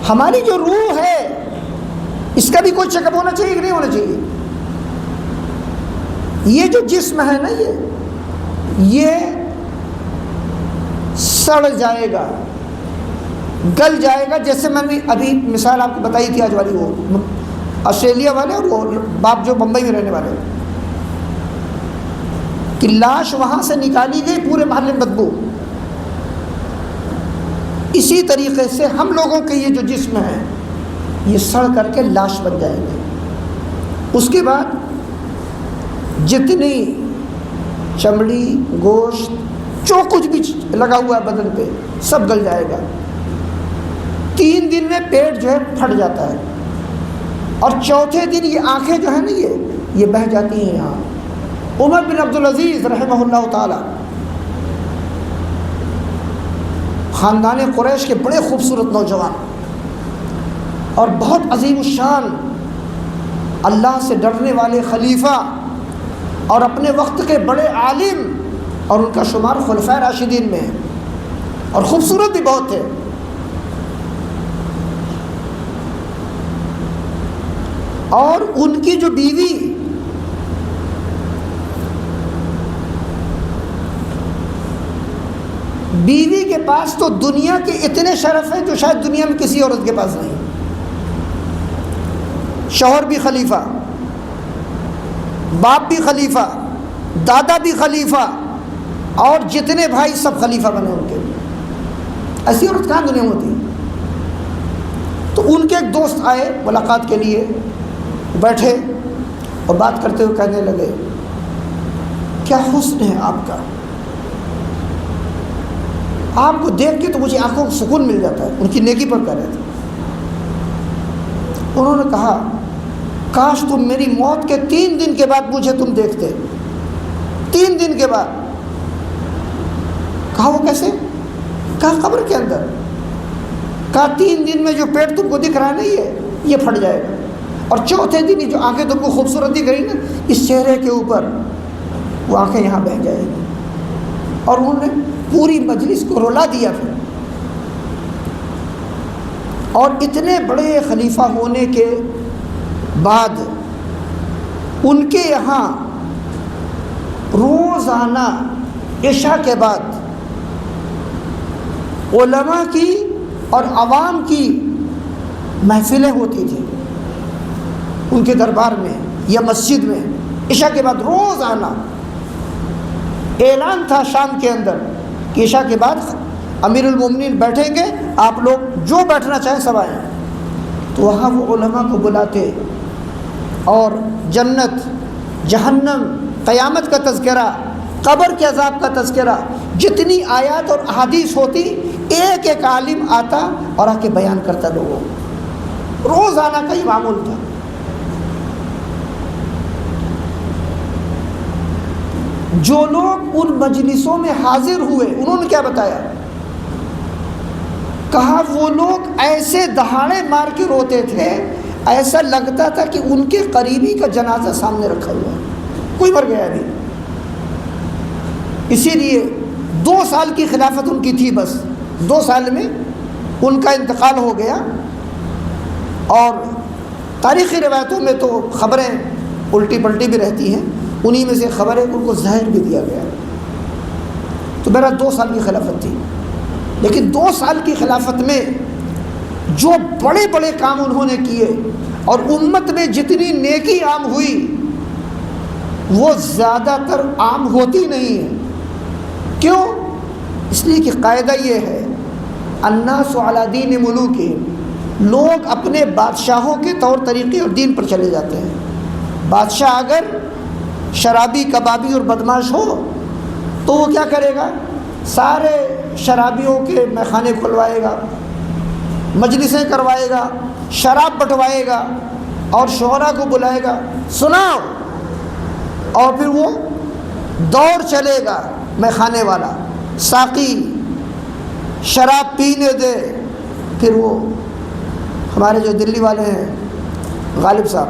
ہماری جو روح ہے اس کا بھی کوئی چیک اپ ہونا چاہیے کہ نہیں ہونا چاہیے؟ یہ جو جسم ہے نا، یہ سڑ جائے گا، گل جائے گا۔ جیسے میں نے ابھی مثال آپ کو بتائی تھی آج والی، وہ آسٹریلیا والے اور وہ باپ جو بمبئی میں رہنے والے، کہ لاش وہاں سے نکالی گئی، پورے محلے میں بدبو۔ اسی طریقے سے ہم لوگوں کے یہ جو جسم ہے یہ سڑ کر کے لاش بن جائیں گے۔ اس کے بعد جتنی چمڑی، گوشت، جو کچھ بھی لگا ہوا ہے بدن پہ، سب گل جائے گا۔ 3 دن میں پیٹ جو ہے پھٹ جاتا ہے، اور چوتھے دن یہ آنکھیں جو ہیں نا یہ بہہ جاتی ہیں یہاں۔ عمر بن عبدالعزیز رحمہ اللہ تعالی، خاندان قریش کے بڑے خوبصورت نوجوان اور بہت عظیم الشان، اللہ سے ڈرنے والے خلیفہ اور اپنے وقت کے بڑے عالم، اور ان کا شمار خلفائے راشدین میں ہے، اور خوبصورت بھی بہت تھے۔ اور ان کی جو بیوی کے پاس تو دنیا کے اتنے شرف ہیں جو شاید دنیا میں کسی عورت کے پاس نہیں۔ شوہر بھی خلیفہ، باپ بھی خلیفہ، دادا بھی خلیفہ، اور جتنے بھائی سب خلیفہ بنے ان کے۔ ایسی عورت کہاں دنیا میں ہوتی؟ تو ان کے ایک دوست آئے ملاقات کے لیے، بیٹھے اور بات کرتے ہوئے کہنے لگے، کیا حسن ہے آپ کا، آپ کو دیکھ کے تو مجھے آنکھوں کو سکون مل جاتا ہے۔ ان کی نیکی پر کہہ رہے تھے۔ انہوں نے کہا، کاش تم میری موت کے 3 دن کے بعد مجھے تم دیکھتے۔ 3 دن کے بعد۔ کہا وہ کیسے؟ کہا قبر کے اندر۔ کہا 3 دن میں جو پیٹ تم کو دکھ رہا ہے نا، یہ پھٹ جائے گا، اور چوتھے دن جو آنکھیں تم کو خوبصورت دکھ رہی نا اس چہرے کے اوپر، وہ آنکھیں یہاں بہہ جائیں گی۔ اور انہوں نے پوری مجلس کو رلا دیا پھر۔ اور اتنے بڑے خلیفہ ہونے کے بعد ان کے یہاں روزانہ عشاء کے بعد علماء کی اور عوام کی محفلیں ہوتی تھیں ان کے دربار میں یا مسجد میں، عشاء کے بعد روز آنا۔ اعلان تھا شام کے اندر کہ عشاء کے بعد امیر المومنین بیٹھیں گے، آپ لوگ جو بیٹھنا چاہیں سب آئیں۔ تو وہاں وہ علماء کو بلاتے اور جنت، جہنم، قیامت کا تذکرہ، قبر کے عذاب کا تذکرہ، جتنی آیات اور احادیث ہوتی ایک ایک عالم آتا اور آ کے بیان کرتا لوگوں کو۔ روزانہ کا یہ معمول تھا۔ جو لوگ ان مجلسوں میں حاضر ہوئے انہوں نے کیا بتایا؟ کہا وہ لوگ ایسے دہاڑے مار کے روتے تھے، ایسا لگتا تھا کہ ان کے قریبی کا جنازہ سامنے رکھا ہوا ہے، کوئی مر گیا نہیں۔ اسی لیے 2 سال کی خلافت ان کی تھی، بس 2 سال میں ان کا انتقال ہو گیا۔ اور تاریخی روایتوں میں تو خبریں الٹی پلٹی بھی رہتی ہیں، انہی میں سے خبر ہے کہ ان کو زہر بھی دیا گیا۔ تو میرا 2 سال کی خلافت تھی، لیکن 2 سال کی خلافت میں جو بڑے بڑے کام انہوں نے کیے اور امت میں جتنی نیکی عام ہوئی وہ زیادہ تر عام ہوتی نہیں ہے۔ کیوں؟ اس لیے کہ قاعدہ یہ ہے، الناس علی دین ملوکہم، لوگ اپنے بادشاہوں کے طور طریقے اور دین پر چلے جاتے ہیں۔ بادشاہ اگر شرابی، کبابی اور بدماش ہو تو وہ کیا کرے گا؟ سارے شرابیوں کے میخانے کھلوائے گا، مجلسیں کروائے گا، شراب بٹوائے گا اور شعراء کو بلائے گا، سناؤ، اور پھر وہ دور چلے گا میخانے والا، ساقی شراب پینے دے۔ پھر وہ ہمارے جو دلی والے ہیں غالب صاحب،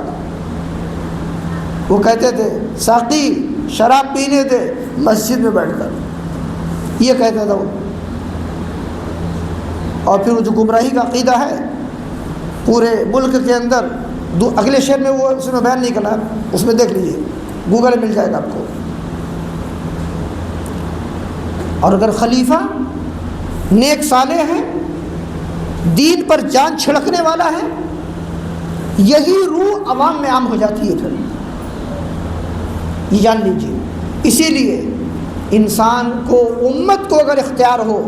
وہ کہتے تھے ساقی شراب پینے دے مسجد میں بیٹھ کر، یہ کہتا تھا وہ۔ اور پھر وہ جو گمراہی کا عقیدہ ہے پورے ملک کے اندر، اگلے شہر میں وہ اس میں بیان نہیں کرنا، اس میں دیکھ لیجیے، گوگل مل جائے گا آپ کو۔ اور اگر خلیفہ نیک صالح ہے، دین پر جان چھڑکنے والا ہے، یہی روح عوام میں عام ہو جاتی ہے۔ پھر یہ جان لیجیے، اسی لیے انسان کو، امت کو اگر اختیار ہو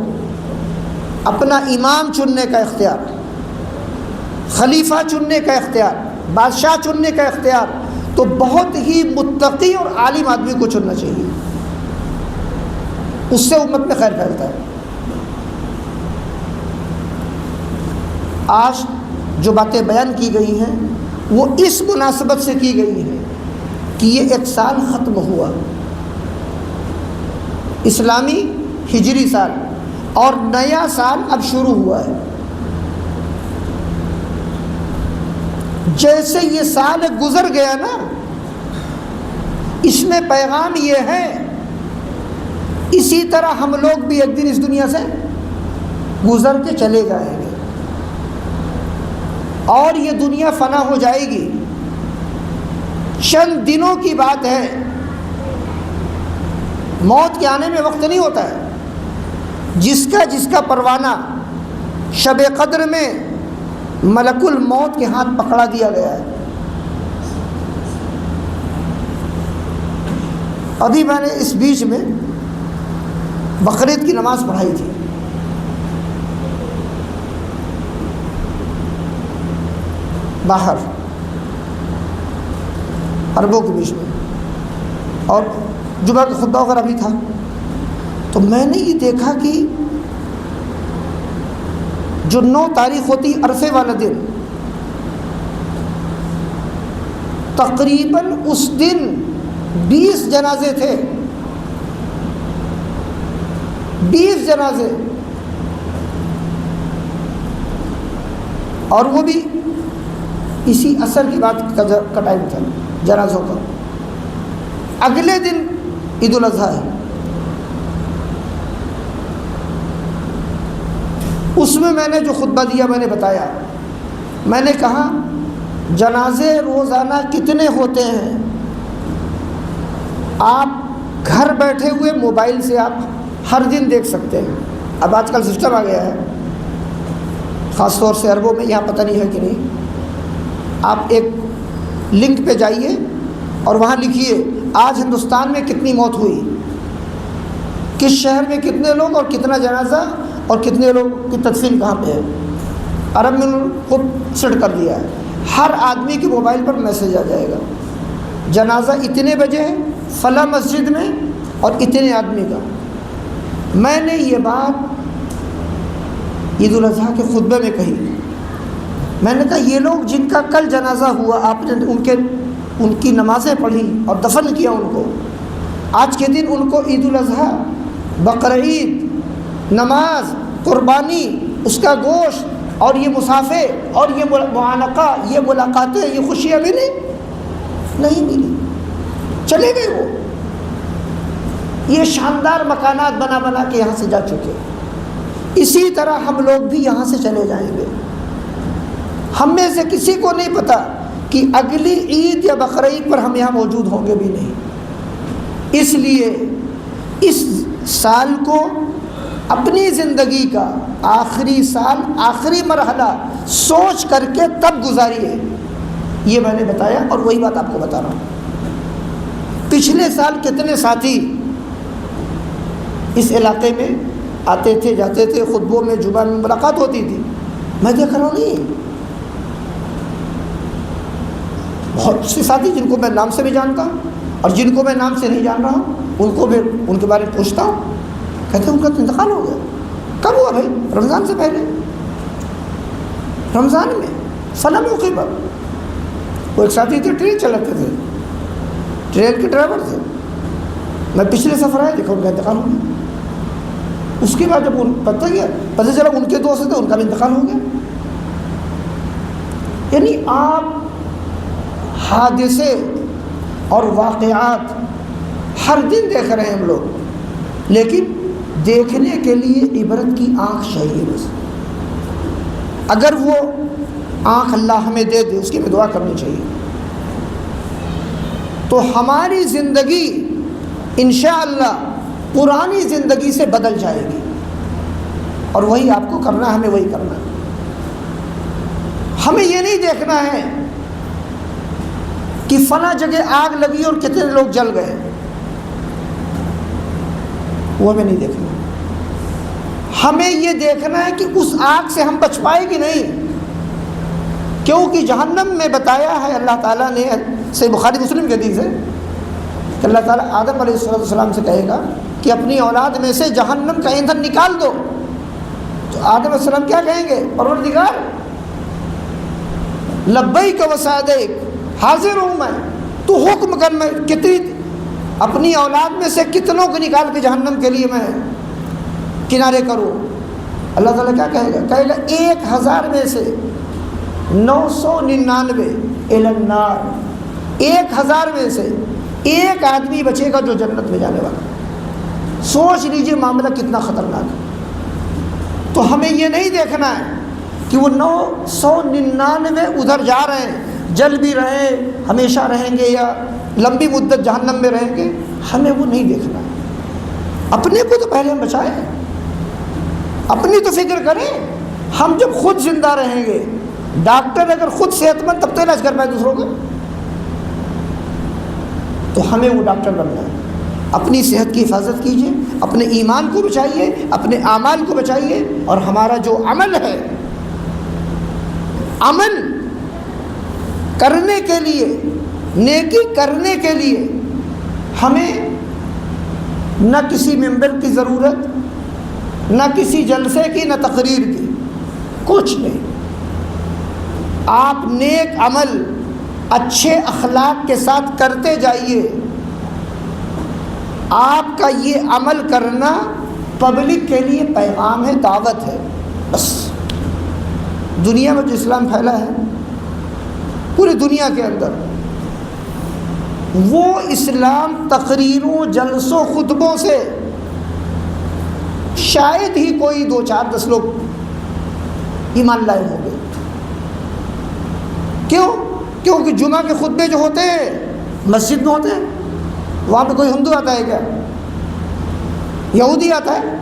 اپنا امام چننے کا اختیار، خلیفہ چننے کا اختیار، بادشاہ چننے کا اختیار، تو بہت ہی متقی اور عالم آدمی کو چننا چاہیے، اس سے امت میں خیر پھیلتا ہے۔ آج جو باتیں بیان کی گئی ہیں وہ اس مناسبت سے کی گئی ہیں کہ یہ 1 سال ختم ہوا، اسلامی ہجری سال، اور نیا سال اب شروع ہوا ہے۔ جیسے یہ سال گزر گیا نا، اس میں پیغام یہ ہے اسی طرح ہم لوگ بھی ایک دن اس دنیا سے گزر کے چلے جائیں گے، اور یہ دنیا فنا ہو جائے گی۔ چند دنوں کی بات ہے، موت کے آنے میں وقت نہیں ہوتا ہے۔ جس کا پروانہ شب قدر میں ملک الموت کے ہاتھ پکڑا دیا گیا ہے۔ ابھی میں نے اس بیچ میں بقرعید کی نماز پڑھائی تھی، باہر عربوں کے بیچ میں، اور جمعہ کا خطبہ وغیرہ بھی تھا، تو میں نے یہ دیکھا کہ جو 9 تاریخ ہوتی عرفے والا دن، تقریباً اس دن 20 جنازے تھے، 20 جنازے، اور وہ بھی اسی عصر کی بات کا ٹائم تھا جنازوں کا۔ اگلے دن عید الاضحیٰ ہے، اس میں نے جو خطبہ دیا میں نے بتایا، میں نے کہا جنازے روزانہ کتنے ہوتے ہیں، آپ گھر بیٹھے ہوئے موبائل سے آپ ہر دن دیکھ سکتے ہیں۔ اب آج کل سسٹم آ گیا ہے، خاص طور سے عربوں میں، یہاں پتہ نہیں ہے کہ نہیں، آپ ایک لنک پہ جائیے اور وہاں لکھیے آج ہندوستان میں کتنی موت ہوئی، کس شہر میں کتنے لوگ اور کتنا جنازہ اور کتنے لوگ کی تدفین کہاں پہ ہے۔ عرب میں خود سیٹ کر دیا ہے، ہر آدمی کے موبائل پر میسج آ جائے گا، جنازہ اتنے بجے ہے فلاں مسجد میں اور اتنے آدمی کا۔ میں نے یہ بات عید الاضحیٰ کے خطبے میں کہی، میں نے کہا یہ لوگ جن کا کل جنازہ ہوا، آپ نے ان کی نمازیں پڑھی اور دفن کیا ان کو، آج کے دن ان کو عید الاضحیٰ، بقرعید، نماز، قربانی، اس کا گوشت اور یہ مسافے اور یہ معانقہ، یہ ملاقاتیں، یہ خوشیاں ملی؟ نہیں ملی، چلے گئے وہ۔ یہ شاندار مکانات بنا بنا کے یہاں سے جا چکے، اسی طرح ہم لوگ بھی یہاں سے چلے جائیں گے۔ ہم میں سے کسی کو نہیں پتہ کہ اگلی عید یا بقرعید پر ہم یہاں موجود ہوں گے بھی نہیں۔ اس لیے اس سال کو اپنی زندگی کا آخری سال، آخری مرحلہ سوچ کر کے تب گزاریے۔ یہ میں نے بتایا اور وہی بات آپ کو بتا رہا ہوں۔ پچھلے سال کتنے ساتھی اس علاقے میں آتے تھے، جاتے تھے، خطبوں میں، جمعہ میں ملاقات ہوتی تھی، میں دیکھ رہا ہوں نہیں، بہت سے ساتھی جن کو میں نام سے بھی جانتا ہوں اور جن کو میں نام سے نہیں جان رہا ہوں ان کو بھی ان کے بارے میں پوچھتا ہوں، کہتے ہیں ان کا تو انتقال ہو گیا۔ کب ہوا بھائی؟ رمضان سے پہلے، رمضان میں فلاں موقع پر۔ وہ ایک ساتھی تھے، ٹرین چلاتے تھے، ٹرین کے ڈرائیور تھے، میں پچھلے سفر آیا دیکھا ان کا انتقال ہو گیا۔ اس کے بعد جب پتہ چلا ان کے دوست تھے، ان کا بھی انتقال ہو گیا۔ یعنی آپ حادثے اور واقعات ہر دن دیکھ رہے ہیں ہم لوگ، لیکن دیکھنے کے لیے عبرت کی آنکھ چاہیے بس۔ اگر وہ آنکھ اللہ ہمیں دے دے، اس کی میں دعا کرنی چاہیے، تو ہماری زندگی انشاءاللہ پرانی زندگی سے بدل جائے گی، اور وہی آپ کو کرنا ہے، ہمیں وہی کرنا ہے۔ ہمیں یہ نہیں دیکھنا ہے کہ فلاں جگہ آگ لگی اور کتنے لوگ جل گئے، وہ ہمیں نہیں دیکھنا۔ ہمیں یہ دیکھنا ہے کہ اس آگ سے ہم بچ پائے کہ نہیں، کیونکہ جہنم میں بتایا ہے اللہ تعالیٰ نے، صحیح بخاری مسلم کے حدیث ہے کہ اللہ تعالیٰ آدم علیہ السلام سے کہے گا کہ اپنی اولاد میں سے جہنم کا ایندھن نکال دو، تو آدم علیہ السلام کیا کہیں گے؟ پروردگار لبیک و سعدیک، حاضر ہوں میں، تو حکم کر، میں کتنی اپنی اولاد میں سے کتنوں کو نکال کے جہنم کے لیے میں کنارے کروں۔ اللہ تعالیٰ کیا کہے گا؟ کہے گا 1000 میں سے 999 الی النار، 1000 میں سے ایک آدمی بچے گا جو جنت میں جانے والا۔ سوچ لیجئے معاملہ کتنا خطرناک ہے۔ تو ہمیں یہ نہیں دیکھنا ہے کہ وہ 999 ادھر جا رہے ہیں، جل بھی رہے ہیں، ہمیشہ رہیں گے یا لمبی مدت جہنم میں رہیں گے، ہمیں وہ نہیں دیکھنا ہے۔ اپنے کو تو پہلے ہم بچائیں، اپنی تو فکر کریں۔ ہم جب خود زندہ رہیں گے، ڈاکٹر اگر خود صحت مند تب تو علاج کر پائے دوسروں کا، تو ہمیں وہ ڈاکٹر بننا ہے۔ اپنی صحت کی حفاظت کیجیے، اپنے ایمان کو بچائیے، اپنے اعمال کو بچائیے، اور ہمارا جو عمل ہے، عمل کرنے کے لیے، نیکی کرنے کے لیے ہمیں نہ کسی ممبر کی ضرورت، نہ کسی جلسے کی، نہ تقریر کی، کچھ نہیں۔ آپ نیک عمل اچھے اخلاق کے ساتھ کرتے جائیے۔ آپ کا یہ عمل کرنا پبلک کے لیے پیغام ہے، دعوت ہے، بس۔ دنیا میں جو اسلام پھیلا ہے پوری دنیا کے اندر، وہ اسلام تقریروں، جلسوں، خطبوں سے شاید ہی کوئی 2-4-10 لوگ ایمان لائے ہوں گے۔ کیوں؟ کیونکہ جمعہ کے خطبے جو ہوتے ہیں مسجد میں ہوتے ہیں، وہاں پہ کوئی ہندو آتا ہے کیا؟ یہودی آتا ہے؟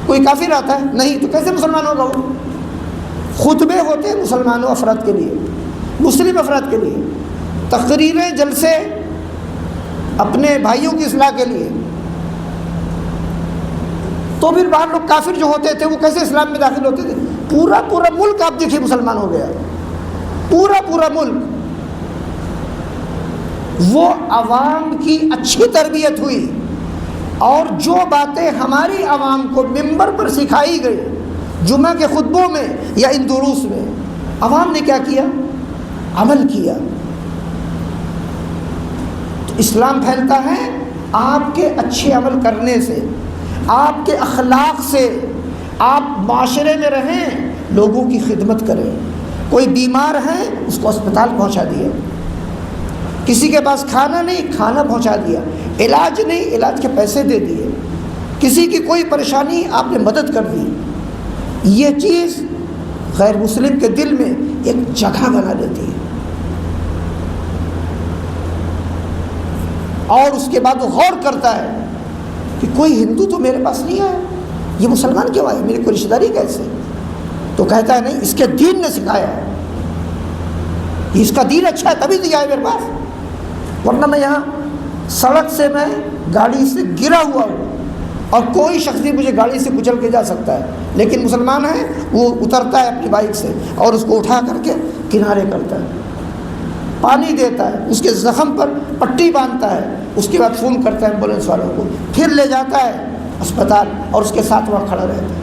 کوئی کافر آتا ہے نہیں، تو کیسے مسلمان ہوگا وہ؟ خطبے ہوتے ہیں مسلمانوں افراد کے لیے، مسلم افراد کے لیے، تقریریں جلسے اپنے بھائیوں کی اصلاح کے لیے، تو پھر باہر لوگ کافر جو ہوتے تھے وہ کیسے اسلام میں داخل ہوتے تھے؟ پورا ملک آپ دیکھیے مسلمان ہو گیا، پورا ملک۔ وہ عوام کی اچھی تربیت ہوئی، اور جو باتیں ہماری عوام کو ممبر پر سکھائی گئی جمعہ کے خطبوں میں یا ان دروس میں، عوام نے کیا کیا؟ عمل کیا۔ تو اسلام پھیلتا ہے آپ کے اچھے عمل کرنے سے، آپ کے اخلاق سے۔ آپ معاشرے میں رہیں، لوگوں کی خدمت کریں، کوئی بیمار ہے اس کو اسپتال پہنچا دیا، کسی کے پاس کھانا نہیں کھانا پہنچا دیا، علاج نہیں علاج کے پیسے دے دیے، کسی کی کوئی پریشانی آپ نے مدد کر دی۔ یہ چیز غیر مسلم کے دل میں ایک جگہ بنا دیتی ہے، اور اس کے بعد وہ غور کرتا ہے کہ کوئی ہندو تو میرے پاس نہیں آیا، یہ مسلمان کیوں آئے، میری کوئی رشتہ داری کیسے؟ تو کہتا ہے نہیں، اس کے دین نے سکھایا ہے، اس کا دین اچھا ہے تبھی تو آئے میرے پاس، ورنہ میں یہاں سڑک سے میں گاڑی سے گرا ہوا ہوں اور کوئی شخص بھی مجھے گاڑی سے کچل کے جا سکتا ہے، لیکن مسلمان ہے وہ اترتا ہے اپنی بائک سے اور اس کو اٹھا کر کے کنارے کرتا ہے، پانی دیتا ہے، اس کے زخم پر پٹی باندھتا ہے، اس کے بعد فون کرتا ہے ایمبولینس والوں کو، پھر لے جاتا ہے اسپتال اور اس کے ساتھ وہاں کھڑا رہتا ہے۔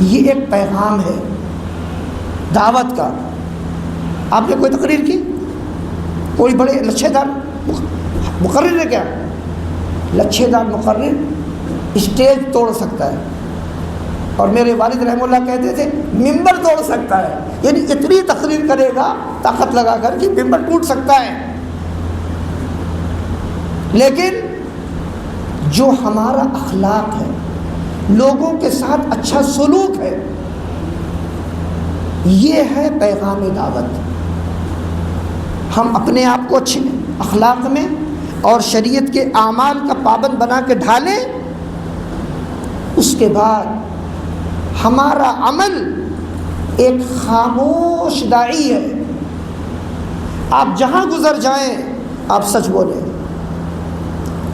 یہ ایک پیغام ہے دعوت کا۔ آپ نے کوئی تقریر کی، کوئی بڑے لچھے دار مقرر ہے کیا؟ لچھے دار مقرر اسٹیج توڑ سکتا ہے، اور میرے والد رحمہ اللہ کہتے تھے ممبر توڑ سکتا ہے، یعنی اتنی تقریر کرے گا طاقت لگا کر کہ ممبر ٹوٹ سکتا ہے۔ لیکن جو ہمارا اخلاق ہے، لوگوں کے ساتھ اچھا سلوک ہے، یہ ہے پیغام دعوت۔ ہم اپنے آپ کو اچھے اخلاق میں اور شریعت کے اعمال کا پابند بنا کے ڈھالیں، اس کے بعد ہمارا عمل ایک خاموش داعی ہے۔ آپ جہاں گزر جائیں آپ سچ بولیں،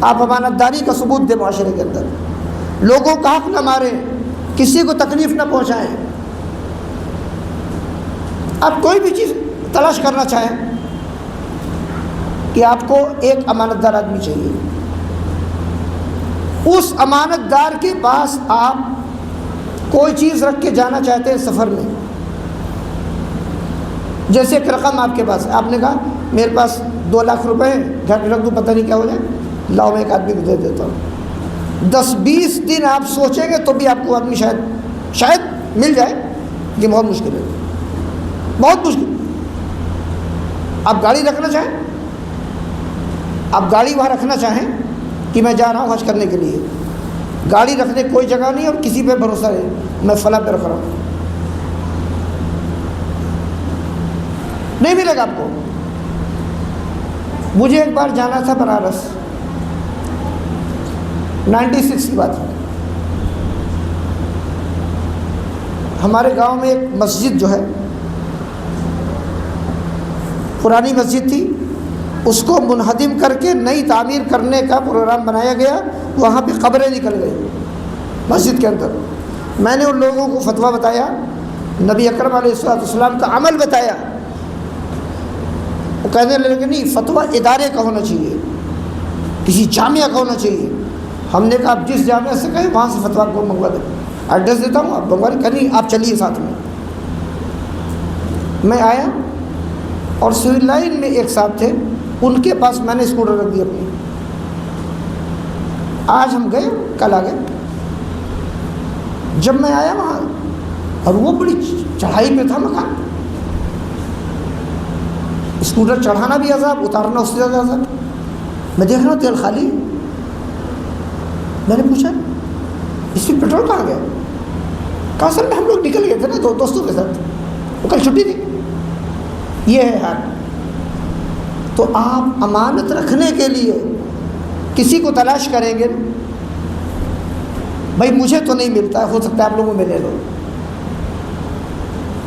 آپ امانت داری کا ثبوت دیں، معاشرے کے اندر لوگوں کا حق نہ ماریں، کسی کو تکلیف نہ پہنچائیں۔ آپ کوئی بھی چیز تلاش کرنا چاہیں کہ آپ کو ایک امانت دار آدمی چاہیے، اس امانت دار کے پاس آپ کوئی چیز رکھ کے جانا چاہتے ہیں سفر میں، جیسے ایک رقم آپ کے پاس ہے، آپ نے کہا میرے پاس 2 لاکھ روپے ہیں، گھر میں رکھ دوں پتہ نہیں کیا ہو جائے، لاؤ میں ایک آدمی کو دے دیتا ہوں۔ 10-20 دن آپ سوچیں گے تو بھی آپ کو آدمی شاید مل جائے، یہ بہت مشکل ہے، بہت مشکل۔ آپ گاڑی رکھنا چاہیں، آپ گاڑی وہاں رکھنا چاہیں کہ میں جا رہا ہوں حج کرنے کے لیے، گاڑی رکھنے کوئی جگہ نہیں اور کسی پہ بھروسہ نہیں، میں فلاں پہ رکھ رہا ہوں، نہیں ملے گا آپ کو۔ مجھے ایک بار جانا تھا بنارس، 96 کی بات ہے، ہمارے گاؤں میں ایک مسجد جو ہے پرانی مسجد تھی، اس کو منہدم کر کے نئی تعمیر کرنے کا پروگرام بنایا گیا، وہاں پہ قبریں نکل گئی مسجد کے اندر۔ میں نے ان لوگوں کو فتویٰ بتایا، نبی اکرم علیہ السلام کا عمل بتایا، وہ کہنے لگے نہیں فتویٰ ادارے کا ہونا چاہیے، کسی جامعہ کا ہونا چاہیے۔ ہم نے کہا آپ جس جامعہ سے کہیں وہاں سے فتویٰ کو منگوا دیں، ایڈریس دیتا ہوں آپ منگوا لیں، کہ نہیں آپ چلیے ساتھ میں۔ میں آیا اور سول لائن میں ایک صاحب تھے، ان کے پاس میں نے اسکوٹر رکھ دی اپنی، آج ہم گئے کل آ گئے۔ جب میں آیا وہاں اور وہ بڑی چڑھائی پہ تھا مکان، اسکوٹر چڑھانا بھی عذاب، اتارنا اس سے زیادہ عذاب۔ میں دیکھ رہا ہوں تیل خالی، میں نے پوچھا اس میں پیٹرول کہاں گیا؟ کہا سر میں ہم لوگ نکل گئے تھے نا دوستوں کے ساتھ، وہ کل چھٹی تھی۔ یہ ہے حال۔ تو آپ امانت رکھنے کے لیے کسی کو تلاش کریں گے، بھائی مجھے تو نہیں ملتا ہے، ہو سکتا ہے آپ لوگوں میں لے لو.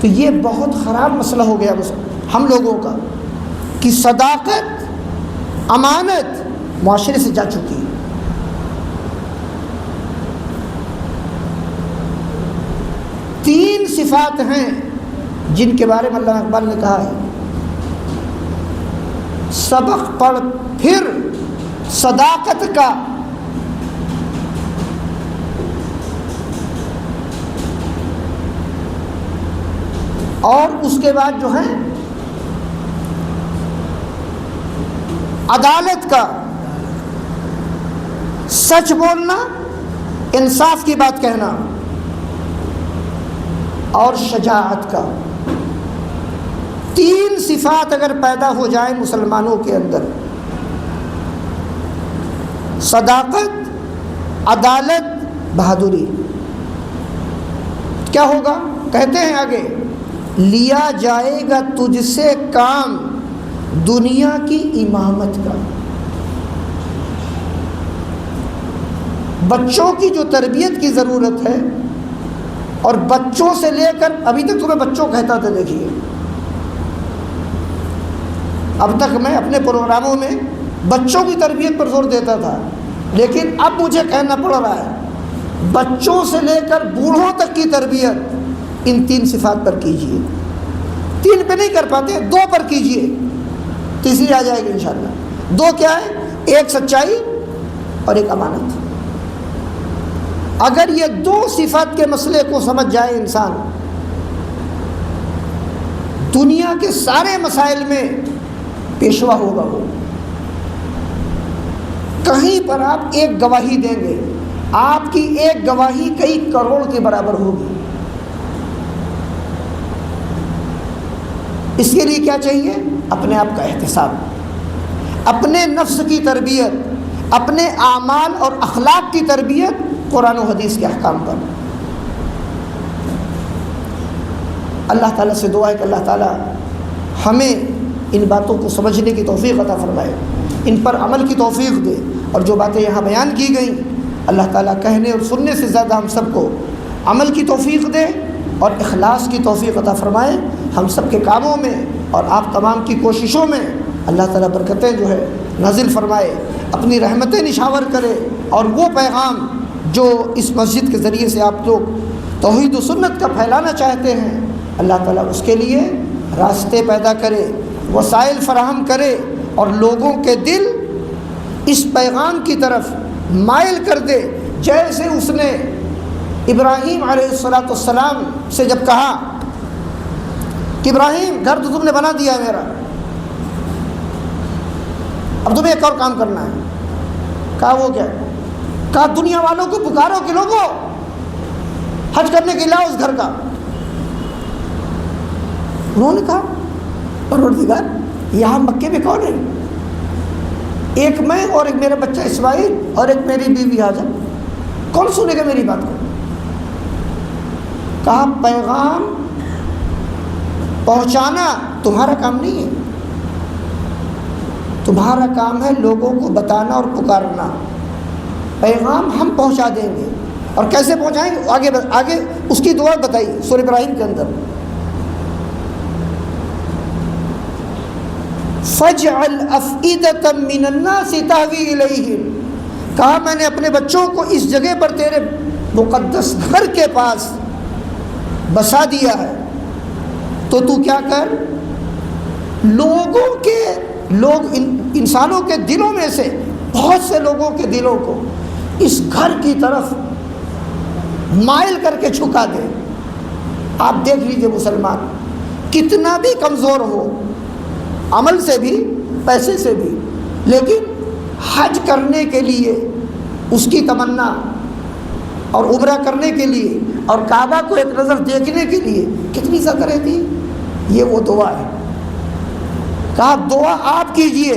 تو یہ بہت خراب مسئلہ ہو گیا ہم لوگوں کا کہ صداقت، امانت معاشرے سے جا چکی ہے. تین صفات ہیں جن کے بارے میں علامہ اقبال نے کہا ہے سبق پڑھ پھر صداقت کا، اور اس کے بعد جو ہے عدالت کا، سچ بولنا، انصاف کی بات کہنا، اور شجاعت کا. تین صفات اگر پیدا ہو جائیں مسلمانوں کے اندر، صداقت، عدالت، بہادری، کیا ہوگا؟ کہتے ہیں آگے، لیا جائے گا تجھ سے کام دنیا کی امامت کا. بچوں کی جو تربیت کی ضرورت ہے، اور بچوں سے لے کر ابھی تک تو میں بچوں کہتا تھا، دیکھیے اب تک میں اپنے پروگراموں میں بچوں کی تربیت پر زور دیتا تھا، لیکن اب مجھے کہنا پڑ رہا ہے بچوں سے لے کر بوڑھوں تک کی تربیت ان تین صفات پر کیجیے. تین پہ نہیں کر پاتے، دو پر کیجیے، تیسری آ جائے گی انشاءاللہ. دو کیا ہے؟ ایک سچائی اور ایک امانت. اگر یہ دو صفات کے مسئلے کو سمجھ جائے انسان، دنیا کے سارے مسائل میں پیشوا ہوگا. وہ کہیں پر آپ ایک گواہی دیں گے، آپ کی ایک گواہی کئی کروڑ کے برابر ہوگی. اس کے لیے کیا چاہیے؟ اپنے آپ کا احتساب، اپنے نفس کی تربیت، اپنے اعمال اور اخلاق کی تربیت قرآن و حدیث کے احکام پر. اللہ تعالیٰ سے دعا ہے کہ اللہ تعالیٰ ہمیں ان باتوں کو سمجھنے کی توفیق عطا فرمائے، ان پر عمل کی توفیق دے، اور جو باتیں یہاں بیان کی گئیں اللہ تعالیٰ کہنے اور سننے سے زیادہ ہم سب کو عمل کی توفیق دے اور اخلاص کی توفیق عطا فرمائے. ہم سب کے کاموں میں اور آپ تمام کی کوششوں میں اللہ تعالیٰ برکتیں جو ہے نازل فرمائے، اپنی رحمتیں نشاور کرے، اور وہ پیغام جو اس مسجد کے ذریعے سے آپ لوگ توحید و سنت کا پھیلانا چاہتے ہیں، اللہ تعالیٰ اس کے لیے راستے پیدا کرے، وسائل فراہم کرے، اور لوگوں کے دل اس پیغام کی طرف مائل کر دے. جیسے اس نے ابراہیم علیہ السلام سے جب کہا کہ ابراہیم گھر تو تم نے بنا دیا میرا، اب تمہیں ایک اور کام کرنا ہے. کہا وہ کیا؟ کہا دنیا والوں کو پکارو کہ لوگوں حج کرنے کے لیے اس گھر کا. انہوں نے کہا پروردگار یہاں مکے میں کون ہے؟ ایک میں اور ایک میرا بچہ اسماعیل اور ایک میری بیوی حاجر، کون سنے گا میری بات کو؟ کہا پیغام پہنچانا تمہارا کام نہیں ہے، تمہارا کام ہے لوگوں کو بتانا اور پکارنا. پیغام ہم پہنچا دیں گے، اور کیسے پہنچائیں گے؟ آگے اس کی دعا بتائی سورہ ابراہیم کے اندر، فَاجْعَلْ أَفْئِدَةً مِّنَ النَّاسِ تَهْوِي إِلَيْهِمْ. کہا میں نے اپنے بچوں کو اس جگہ پر تیرے مقدس گھر کے پاس بسا دیا ہے، تو تو کیا کر، انسانوں کے دلوں میں سے بہت سے لوگوں کے دلوں کو اس گھر کی طرف مائل کر کے جھکا دے. آپ دیکھ لیجئے مسلمان کتنا بھی کمزور ہو، عمل سے بھی پیسے سے بھی، لیکن حج کرنے کے لیے اس کی تمنا، اور عمرہ کرنے کے لیے، اور کعبہ کو ایک نظر دیکھنے کے لیے کتنی زیادہ رہتی. یہ وہ دعا ہے. کہا دعا آپ کیجئے،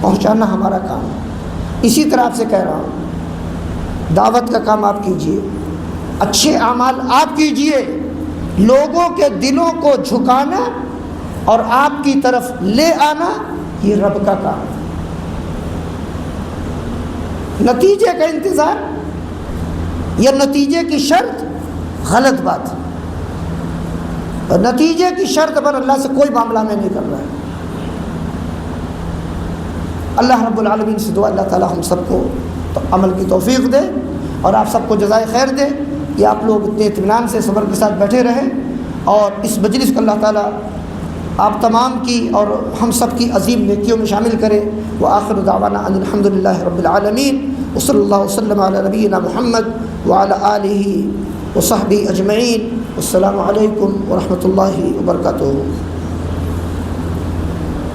پہنچانا ہمارا کام ہے. اسی طرح آپ سے کہہ رہا ہوں دعوت کا کام آپ کیجئے، اچھے اعمال آپ کیجئے، لوگوں کے دلوں کو جھکانا اور آپ کی طرف لے آنا یہ رب کا کام ہے. نتیجے کا انتظار یہ نتیجے کی شرط غلط بات ہے، اور نتیجے کی شرط پر اللہ سے کوئی معاملہ میں نہیں کر رہا ہے۔ اللہ رب العالمین سے دعا اللہ تعالی ہم سب کو عمل کی توفیق دے، اور آپ سب کو جزائے خیر دے کہ آپ لوگ اتنے اطمینان سے صبر کے ساتھ بیٹھے رہیں، اور اس مجلس کو اللہ تعالیٰ آپ تمام کی اور ہم سب کی عظیم نیکیوں میں شامل کرے۔ وآخر دعوانا ان الحمد للہ رب العالمین، وصلی اللہ وسلم علی نبینا محمد وعلی آلہ وصحبہ اجمعین۔ السلام علیکم ورحمۃ اللہ وبرکاتہ۔